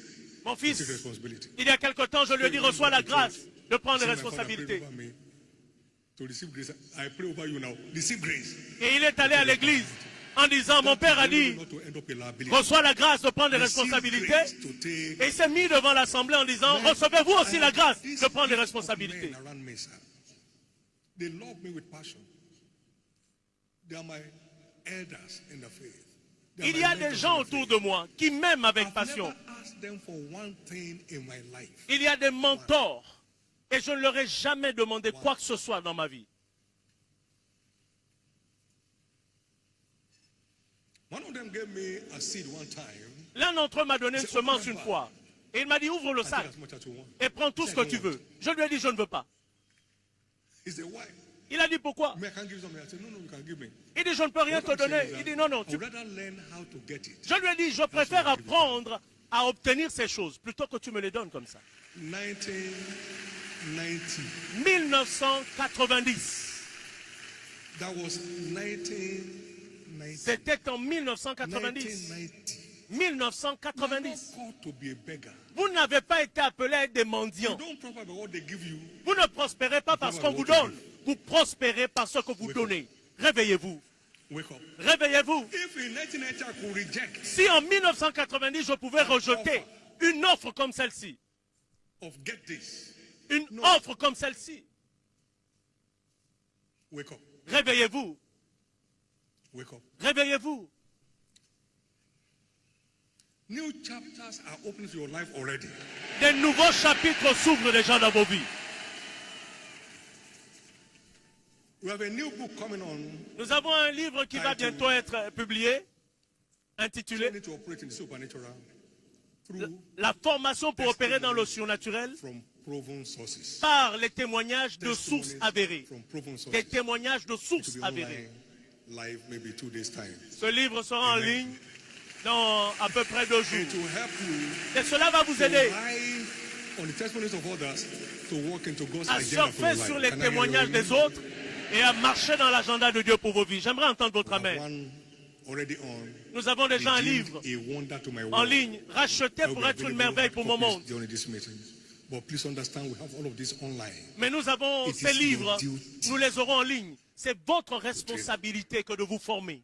Mon take fils, responsibility. il y a quelque temps, je lui ai dit, reçois la grâce de prendre des See, my father prayed responsabilités. over me to receive grace. I pray over you now. Receive grace. Et il est allé à l'église en disant, mon père a dit, Not to end up in liability. reçois la grâce de prendre des Receive responsabilités. grace to take Et il s'est mis devant l'assemblée en disant, recevez-vous aussi la grâce de prendre des responsabilités. Men around me, sir, they love me with passion. They are my elders in the faith. They are Il my y a des mentors gens in the faith. autour de moi qui m'aiment avec I've passion. never asked them for one thing in my life. Il y a des mentors et je ne leur ai jamais demandé quoi que ce soit dans ma vie. One of them gave me a seed one time. L'un d'entre eux m'a donné une semence une fois. Et il m'a dit, ouvre le Take sac as much as you want. et prends tout ce que tu veux. Je lui ai dit, je ne veux pas. He said, why? Il a dit, pourquoi? Me, I can't give something. I said, no, you can give me. Il dit, je ne peux rien te donner. Il dit, non, non. I would rather learn how to get it. Je lui ai dit, je préfère apprendre à obtenir ces choses plutôt que tu me les donnes comme ça. 1990. 1990. That was 1990. C'était en 1990. 1990. Called to be a beggar. Vous n'avez pas été appelé à être des mendiants. You don't prosper by what they give you. Vous ne prospérez pas parce qu'on vous donne. Vous prospérez par ce que vous donnez. Réveillez-vous. Wake up. Réveillez-vous. If in 1990 I could reject Si en 1990, je pouvais rejeter une offre comme celle-ci, of get this, une offre comme celle-ci, wake up. réveillez-vous. Wake up. Réveillez-vous. New chapters are opening to your life already. Des nouveaux chapitres s'ouvrent déjà dans vos vies. We have a new book coming on. Nous avons un livre qui va bientôt être publié, intitulé Training to operate in the supernatural through La formation pour opérer dans le surnaturel from proven sources. par les témoignages de sources Testimonies avérées. From proven sources. Des témoignages de It sources will be avérées. online, live, maybe 2 days time. Ce livre sera en ligne dans à peu près 2 jours. It will help you Et cela va vous to aider rely on the testimonies of others to walk into God's à agenda for surfer your sur life. les Can I hear témoignages you? des autres et à marcher dans l'agenda de Dieu pour vos vies. J'aimerais entendre votre We have amen. one already on. Nous avons déjà un livre Redeemed a wonder to my en world. ligne, racheté pour être une merveille pour mon monde. During this meeting. But please understand, we have all of this online. Mais nous avons It ces is livres, your duty. nous les aurons en ligne. C'est votre responsabilité que de vous former.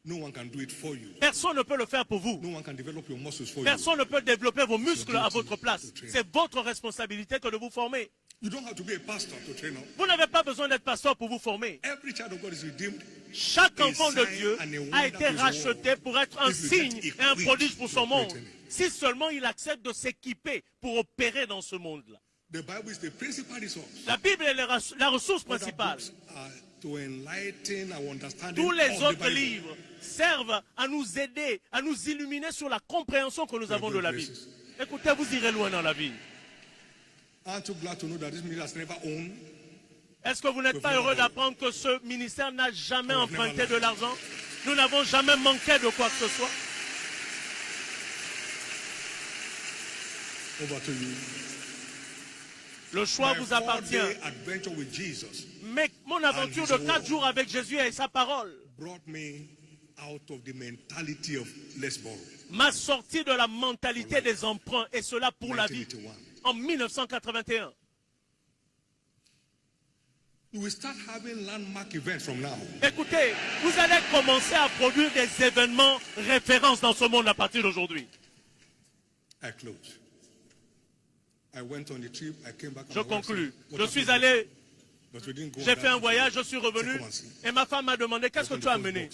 No one can do it for you. Personne ne peut le faire pour vous. No one can develop your muscles for you. Personne ne peut développer vos muscles your à duty votre place. to train. C'est votre responsabilité que de vous former. You don't have to be a pastor to train up. Vous n'avez pas besoin d'être pasteur pour vous former. Every child of God is redeemed. Chaque A enfant de sign Dieu and a wonder a été to his racheté world. pour être un If you signe get et un equipped prodige pour to son operate monde. in it. Si seulement il accepte de s'équiper pour opérer dans ce monde-là. The Bible is the principal resource. La Bible est la ressource Other principale. books are to enlighten our understanding Tous les of the autres Bible. livres servent à nous aider, à nous illuminer sur la compréhension que nous avons de la Bible. Écoutez, vous irez loin dans la vie. Aren't you glad to know that this ministry has never owned? Est-ce que vous n'êtes pas heureux d'apprendre que ce ministère n'a jamais emprunté de l'argent? Nous n'avons jamais manqué de quoi que ce soit. Over to you. Le choix My vous appartient. 4-day adventure with Jesus Mais mon aventure de 4 jours avec Jésus et sa parole brought me out of the mentality of let's borrow. m'a sorti de la mentalité des emprunts, et cela pour la vie. 1981. En 1981. You will start having landmark events from now. Écoutez, vous allez commencer à produire des événements références dans ce monde à partir d'aujourd'hui. I close. I went on the trip. I came back. Je conclus. Je suis allé, j'ai fait un voyage, je suis revenu et ma femme m'a demandé qu'est-ce que tu as amené.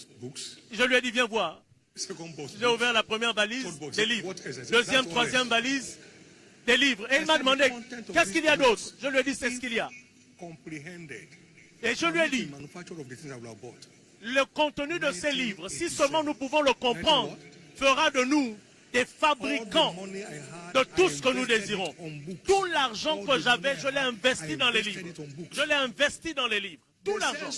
Je lui ai dit viens voir. J'ai ouvert la première valise, des livres. Deuxième, troisième valise, des livres. Et il m'a demandé qu'est-ce qu'il y a d'autre. Je lui ai dit c'est ce qu'il y a. Et je lui ai dit le contenu de ces livres, si seulement nous pouvons le comprendre, fera de nous des fabricants de tout ce que nous désirons. Tout l'argent que j'avais, je l'ai investi dans les livres. Je l'ai investi dans les livres. Tout l'argent.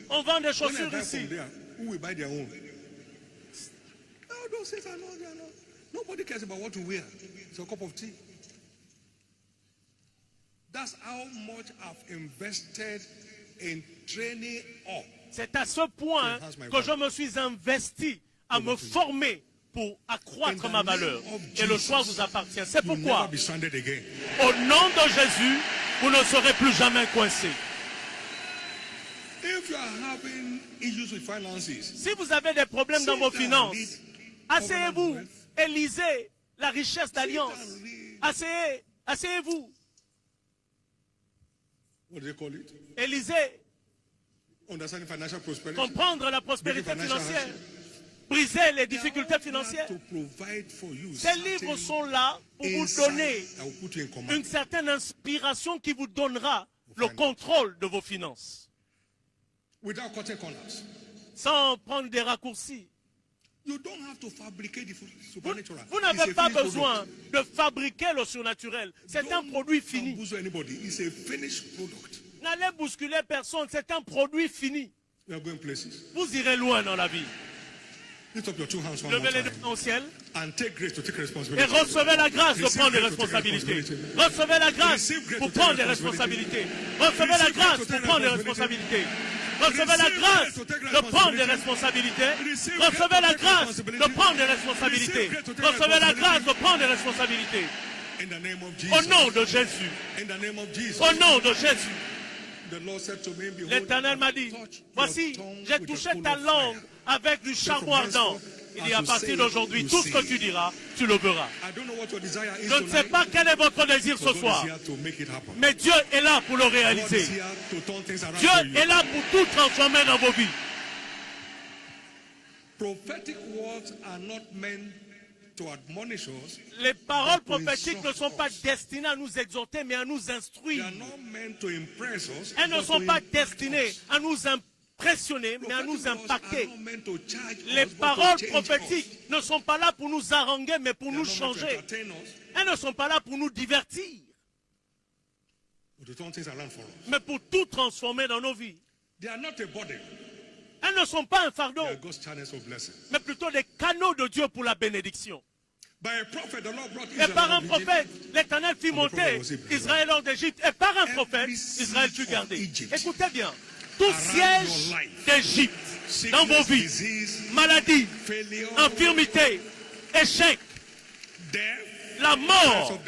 On vend des chaussures ici. Nobody cares about what you wear. It's a cup of tea. That's how much I've invested in training up. C'est à ce point que je me suis investi à me former pour accroître ma valeur. Et le choix vous appartient. C'est pourquoi, au nom de Jésus, vous ne serez plus jamais coincé. Si vous avez des problèmes dans vos finances, asseyez-vous et lisez la richesse d'alliance. Asseyez-vous. Et lisez. Comprendre la prospérité financière. Briser les difficultés financières. Ces livres sont là pour vous donner une certaine inspiration qui vous donnera le contrôle de vos finances. Sans prendre des raccourcis. Vous n'avez pas besoin de fabriquer le surnaturel. C'est un produit fini. N'allez bousculer personne, c'est un produit fini. Vous irez loin dans la vie. Levez les deux au ciel et recevez la grâce de prendre des responsabilités. Recevez la grâce pour prendre des responsabilités. Recevez la grâce pour prendre des responsabilités. Recevez la grâce de prendre des responsabilités. Recevez la grâce de prendre des responsabilités. Recevez la grâce de prendre des responsabilités. Au nom de Jésus. Au nom de Jésus. L'Éternel m'a dit, voici, j'ai touché ta langue avec du charbon ardent. Il dit à partir d'aujourd'hui, tout ce que tu diras, tu le verras. Je ne sais pas quel est votre désir ce soir, mais Dieu est là pour le réaliser. Dieu est là pour tout transformer dans vos vies. Les paroles prophétiques ne sont pas destinées à nous exhorter, mais à nous instruire. Elles ne sont pas destinées à nous impressionner, mais à nous impacter. Les paroles prophétiques ne sont pas là pour nous haranguer, mais pour nous changer. Elles ne sont pas là pour nous divertir, mais pour tout transformer dans nos vies. Elles ne sont pas un fardeau, mais plutôt des canaux de Dieu pour la bénédiction. Et par un prophète, l'Éternel fit monter Israël hors d'Égypte. Et par un prophète, Israël fut gardé. Écoutez bien, tout siège d'Égypte dans vos vies, maladie, infirmité, échec, la mort,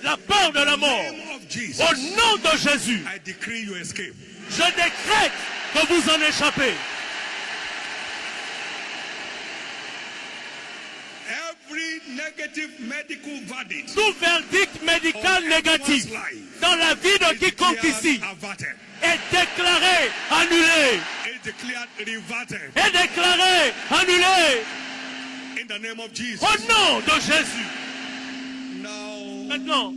la peur de la mort, au nom de Jésus, je décrète que vous en échappez. Tout verdict médical négatif dans la vie de quiconque ici est déclaré annulé. Est déclaré annulé. Au nom de Jésus. Maintenant,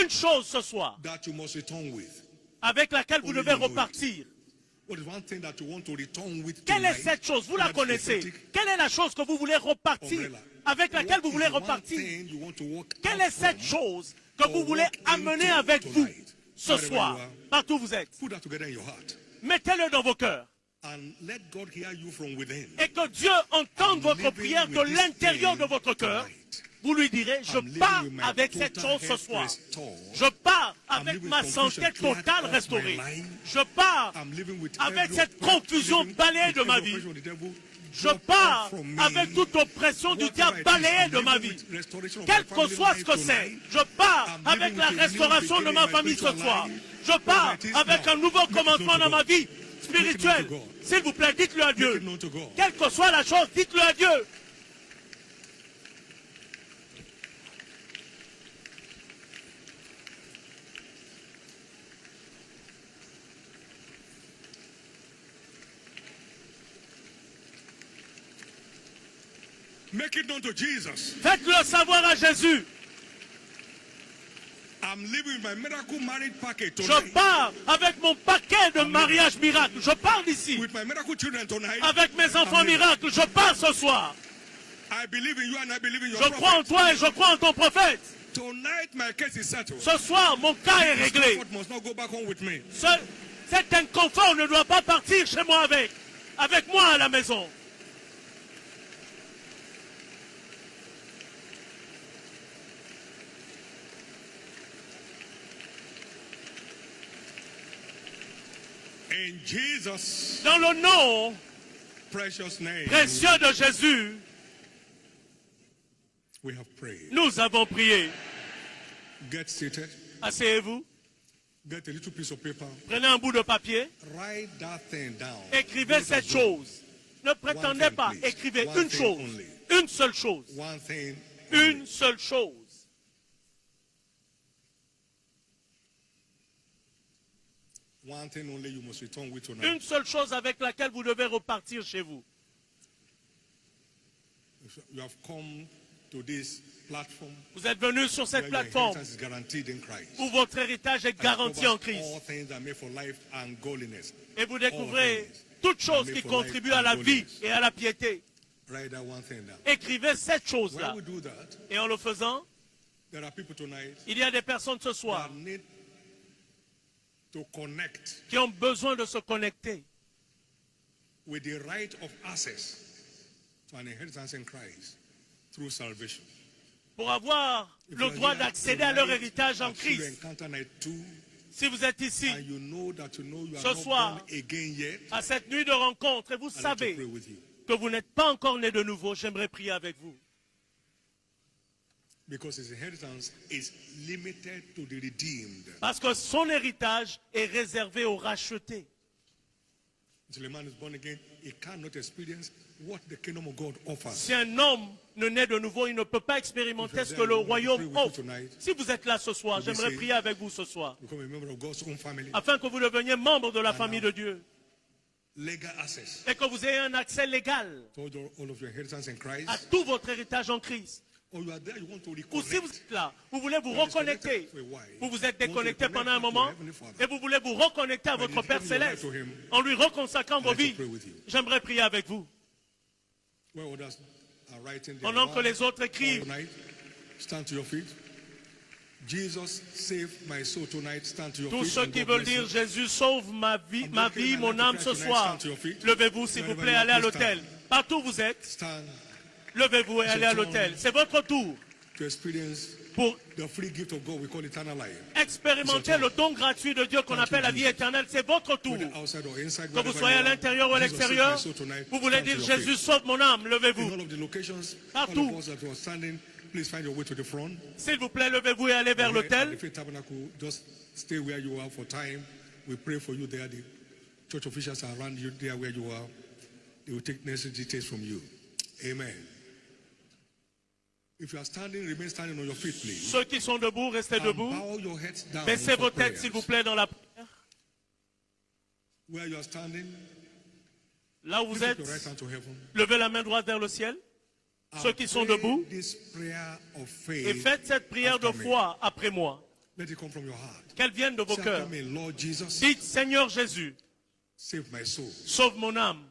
une chose ce soir avec laquelle vous devez repartir. Quelle est cette chose? Vous la connaissez. Quelle est la chose que vous voulez repartir? Avec laquelle vous voulez repartir? Quelle est cette chose que vous voulez amener avec vous ce soir, partout où vous êtes? Mettez-le dans vos cœurs. And let God hear you from within. Et que Dieu entende votre prière de l'intérieur de votre cœur. Vous lui direz, je pars avec cette chose ce soir. Je pars avec ma santé totale restaurée. Je pars avec cette confusion balayée de ma vie. Je pars avec toute oppression du diable balayée de ma vie. Quel que soit ce que c'est, je pars avec la restauration de ma famille ce soir. Je pars avec un nouveau commencement dans ma vie spirituelle. S'il vous plaît, dites-le à Dieu. Quelle que soit la chose, dites-le à Dieu. Make it known to Jesus. Faites-le savoir à Jésus. I'm living my miracle marriage package Je tonight. pars avec mon paquet de mariage miracle. Je pars d'ici. With my miracle children tonight. Avec mes enfants miracles, je pars ce soir. I believe in you and I believe in your Je crois en toi et je crois en ton prophète. Tonight my case is settled. Ce soir, mon cas est réglé. This must not go back home with me. Cet inconfort ne doit pas partir chez moi avec moi à la maison. In Jesus' Dans le nom precious name, précieux de Jésus, we have prayed. nous avons prié. Get seated. Asseyez-vous. Get a little piece of paper. Prenez un bout de papier. Write that thing down. Écrivez cette chose. Ne prétendez pas. Écrivez une chose. Une seule chose. One thing. Une seule chose. One thing only you must return with tonight. Une seule chose avec laquelle vous devez repartir chez vous. You have come to this platform. Vous êtes venus sur cette where your plateforme inheritance is guaranteed in Christ. où votre héritage est garanti en Christ. All things are made for life and godliness. Et vous découvrez toutes choses qui contribuent à la vie et à la piété. Write that one thing down. Écrivez cette When chose-là. we do that, Et en le faisant, there are people tonight il y a des personnes ce soir that need to connect qui ont besoin de se connecter with the right of access to an inheritance in Christ through salvation. pour avoir le droit d'accéder à leur héritage en Christ. Si vous êtes ici ce soir, à cette nuit de rencontre, et vous savez que vous n'êtes pas encore né de nouveau, j'aimerais prier avec vous. Parce que son héritage est réservé aux rachetés. Si un homme ne naît de nouveau, il ne peut pas expérimenter ce que le royaume offre. Si vous êtes là ce soir, j'aimerais prier avec vous ce soir, afin que vous deveniez membre de la famille de Dieu et que vous ayez un accès légal à tout votre héritage en Christ. Ou si vous êtes là, vous voulez vous reconnecter, vous vous êtes déconnecté pendant un moment et vous voulez vous reconnecter à votre Père Céleste en lui reconsacrant vos vies, j'aimerais prier avec vous. Pendant que les autres écrivent, tous ceux qui veulent dire Jésus sauve ma vie, mon âme ce soir, levez-vous s'il vous plaît, allez à l'autel. Partout où vous êtes, levez-vous et allez à l'autel. C'est votre tour pour expérimenter le don gratuit de Dieu qu'on appelle la vie éternelle. C'est votre tour. Que vous soyez à l'intérieur ou à l'extérieur, vous voulez dire Jésus sauve mon âme, levez-vous. Partout. S'il vous plaît, levez-vous et allez vers l'autel. Amen. If you are standing, remain standing on your feet, please. Ceux qui sont debout, restez debout. Baissez vos têtes, s'il vous plaît, dans la prière. Where you are standing, là où vous êtes, levez la main droite vers le ciel. Ceux qui sont debout, et faites cette prière de foi après moi. Qu'elle vienne de vos cœurs. Dites, Seigneur Jésus, sauve mon âme.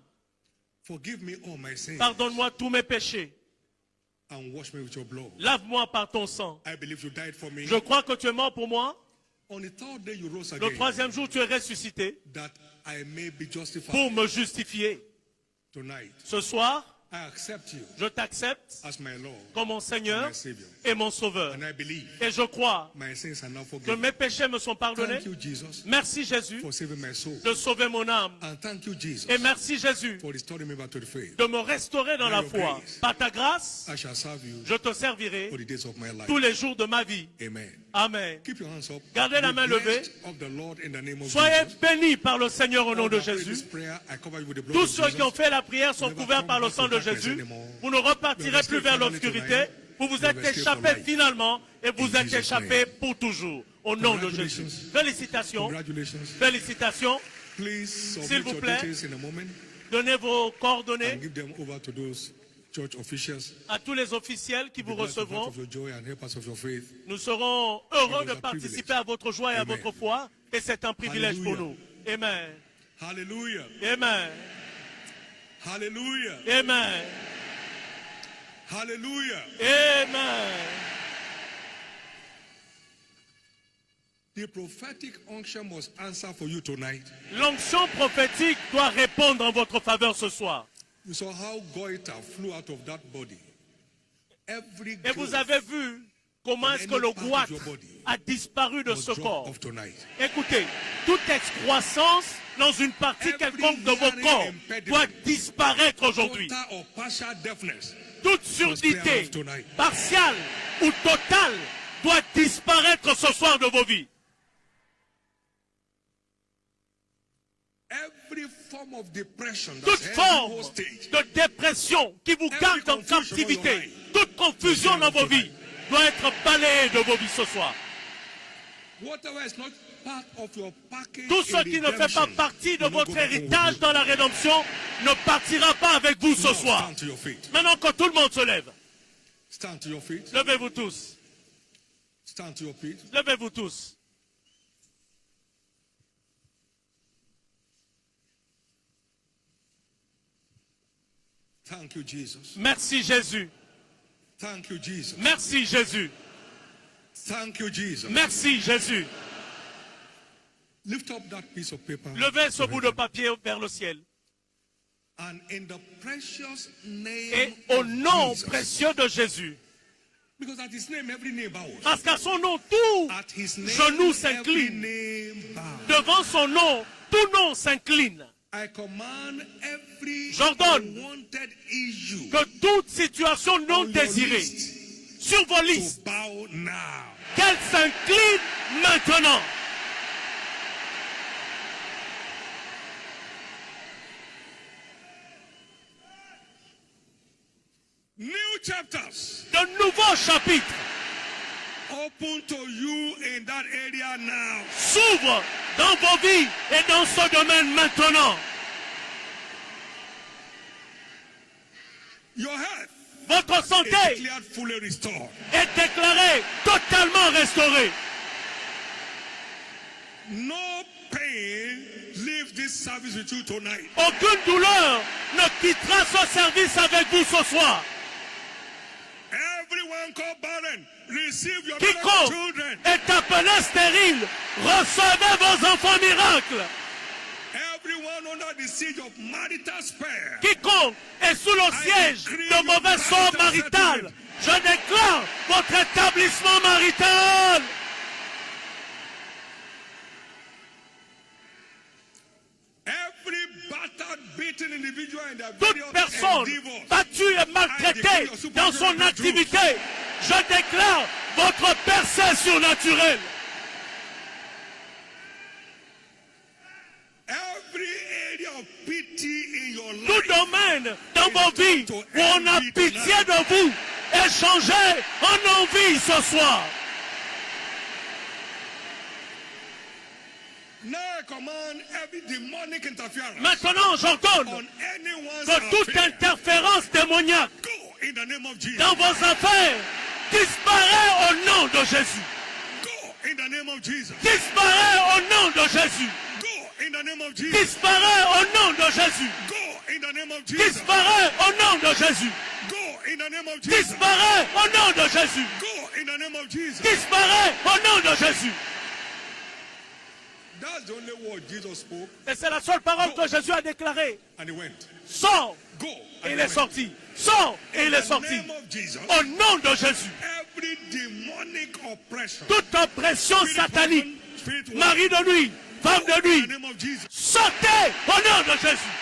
Pardonne-moi tous mes péchés. Lave-moi par ton sang. Je crois que tu es mort pour moi On the third day you rose Le again, troisième jour, tu es ressuscité that I may be justified. pour me justifier. Tonight, Ce soir, I accept you je t'accepte as my Lord comme mon Seigneur and my Savior. et mon Sauveur. And I believe Et je crois my sins are now que forgiven. mes péchés me sont pardonnés. Thank you, Jesus, Merci Jésus for saving my soul. de sauver mon âme. And thank you, Jesus, Et merci Jésus for restoring me back to the faith. de me restaurer dans la foi. Par ta grâce, I shall serve you je te servirai for the days of my life. tous les jours de ma vie. Amen. Amen. Keep your hands up. Gardez la Be main levée. blessed of the Lord in the name of Soyez Jesus. bénis par le Seigneur au nom de All that pray this Jésus. prayer, I cover you with the blood Tous of ceux qui ont Jesus. fait la prière sont couverts par le sang de Jésus. Vous ne repartirez plus vers l'obscurité. Vous vous êtes échappés finalement et vous êtes échappés pour toujours. Au nom de Jésus. Félicitations. Congratulations. Félicitations. Please S'il submit vous your plaît. details in a moment Donnez vos coordonnées and give them over to those church officials. à tous les officiels qui vous Be glad to be part recevront. of your joy and help us of your faith. Nous serons heureux It de is a participer privilege. à votre joie et à Amen. votre foi. Et c'est un privilège pour Hallelujah. nous. Amen. Hallelujah. Amen. Hallelujah. Amen. Hallelujah. Amen. The prophetic unction must answer for you tonight. L'onction prophétique doit répondre en votre faveur ce soir. You saw how goiter flew out of that body. Every Et vous growth avez vu comment est-ce que le goitre a disparu de must ce drop corps. off tonight. Écoutez, toute excroissance dans une partie quelconque de vos corps doit disparaître aujourd'hui. Total or partial deafness. Toute surdité partielle ou totale doit disparaître ce soir de vos vies. Every form of depression Toute that's forme held you hostage de dépression qui vous garde en captivité, toute confusion dans vos vies doit être balayée de vos vies ce soir. whatever is not part of your package Tout ce in qui ne fait pas redemption partie de will not votre go back home héritage with you. dans la rédemption ne partira pas avec vous ce Now soir. stand to your feet. Maintenant que tout le monde se lève, Stand to your feet. levez-vous tous. Stand to your feet. Levez-vous tous. Thank you, Jesus. Merci Jésus. Thank you, Jesus. Merci Jésus. Thank you, Jesus. Merci Jésus. Lift up that piece of paper. Levez ce bout de papier vers le ciel. And in the precious name Et au of nom Jesus. précieux de Jésus. Because at his name, every knee bows. Parce qu'à son nom, tout At his name, genou every s'incline. name bows. Devant son nom, tout nom s'incline. I command every J'ordonne unwanted issue que toute situation non on your désirée list sur vos to listes, bow now. qu'elle s'incline maintenant. New chapters De nouveaux chapitres open to you in that area now. s'ouvrent dans vos vies et dans ce domaine maintenant. Your health Votre is santé declared fully restored. est déclarée totalement restaurée. No pain leaves this service with you tonight. Aucune douleur ne quittera ce service avec vous ce soir. Everyone called barren, receive your Quiconque miracle children. est appelé stérile, recevez vos enfants miracles. Everyone under the siege of marital spare. Quiconque est sous le siège de mauvais sort marital, je déclare votre établissement marital. Every battered, beaten individual in their Toute various personne endeavors. battue et maltraitée dans son activité, je déclare votre percée surnaturelle. Every area of pity in your Tout life. domaine dans vos vies où on a pitié de vous est changé en envie ce soir. Now I command every demonic interference Maintenant, j'ordonne on anyone's que toute affair. interférence démoniaque Go in the name of Jesus. dans vos affaires disparaît au nom de Jésus. Go in the name of Jesus. Disparaît au nom de Jésus. Go in the name of Jesus. Disparaît au nom de Jésus. Go in the name of Jesus. Disparaît au nom de Jésus. Go in the name of Jesus. Disparaît au nom de Jésus. Go in the name of Jesus. Disparaît au nom de Jésus. That's the only word Jesus spoke. Et c'est la seule parole que Jésus a déclarée. And he went. Sors. Go. Et il est sorti. Sors. Et il est sorti. Au nom de Jésus. Every demonic oppression. Toute oppression satanique. Mari de nuit. Femme de nuit. Sortez au nom de Jésus.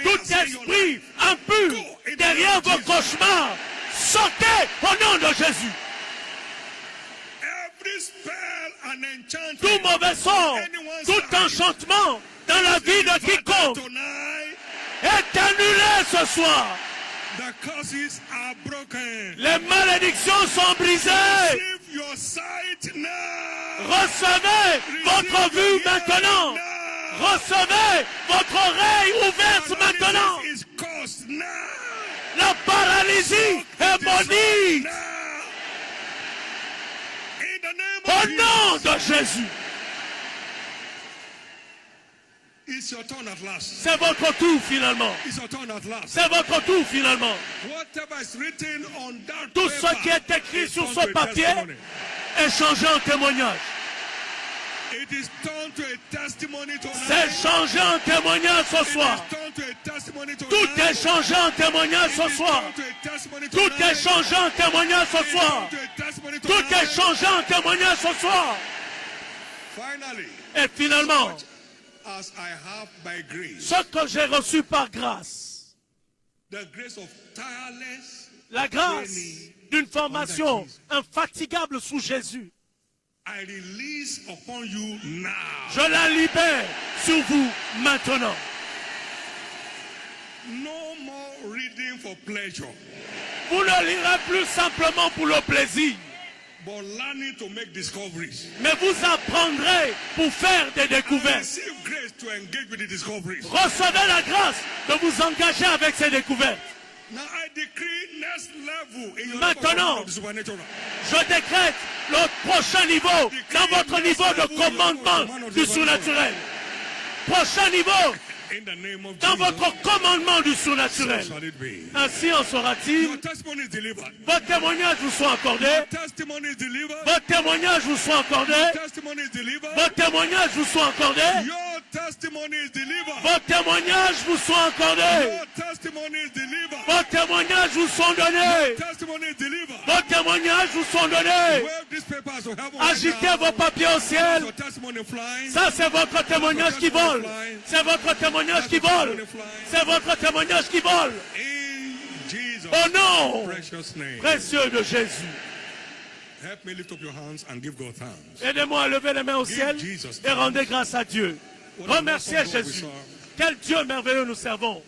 Tout esprit impur derrière vos cauchemars, sortez au nom de Jésus. Tout mauvais sort, tout enchantement dans la vie de quiconque est annulé ce soir. Les malédictions sont brisées. Recevez votre vue maintenant. Recevez votre oreille ouverte maintenant. La paralysie est maudite. Au nom de Jésus. C'est votre tour finalement. C'est votre tour finalement. Tout ce qui est écrit sur ce papier est changé en témoignage. C'est changé en témoignage ce soir. Tout est changé en témoignage ce soir. Tout est changé en témoignage ce soir. Tout est changé en témoignage ce soir. Et finalement, ce que j'ai reçu par grâce, la grâce d'une formation infatigable sous Jésus, je la libère sur vous maintenant. Vous ne lirez plus simplement pour le plaisir, mais vous apprendrez pour faire des découvertes. Recevez la grâce de vous engager avec ces découvertes. Maintenant, je décrète le prochain niveau dans votre niveau de commandement du surnaturel. Prochain niveau dans votre commandement du surnaturel. Ainsi en sera-t-il. Vos témoignages vous sont accordés. Vos témoignages vous sont accordés. Vos témoignages vous sont accordés. Vos témoignages vous sont accordés. Vos témoignages vous sont donnés. Vos témoignages vous sont donnés. Agitez vos papiers au ciel. Ça, c'est votre témoignage qui vole. C'est votre témoignage qui vole. C'est votre témoignage qui vole. Au nom précieux de Jésus. Aidez-moi à lever les mains au ciel et rendez grâce à Dieu. Remerciez Jésus. Quel Dieu merveilleux nous servons.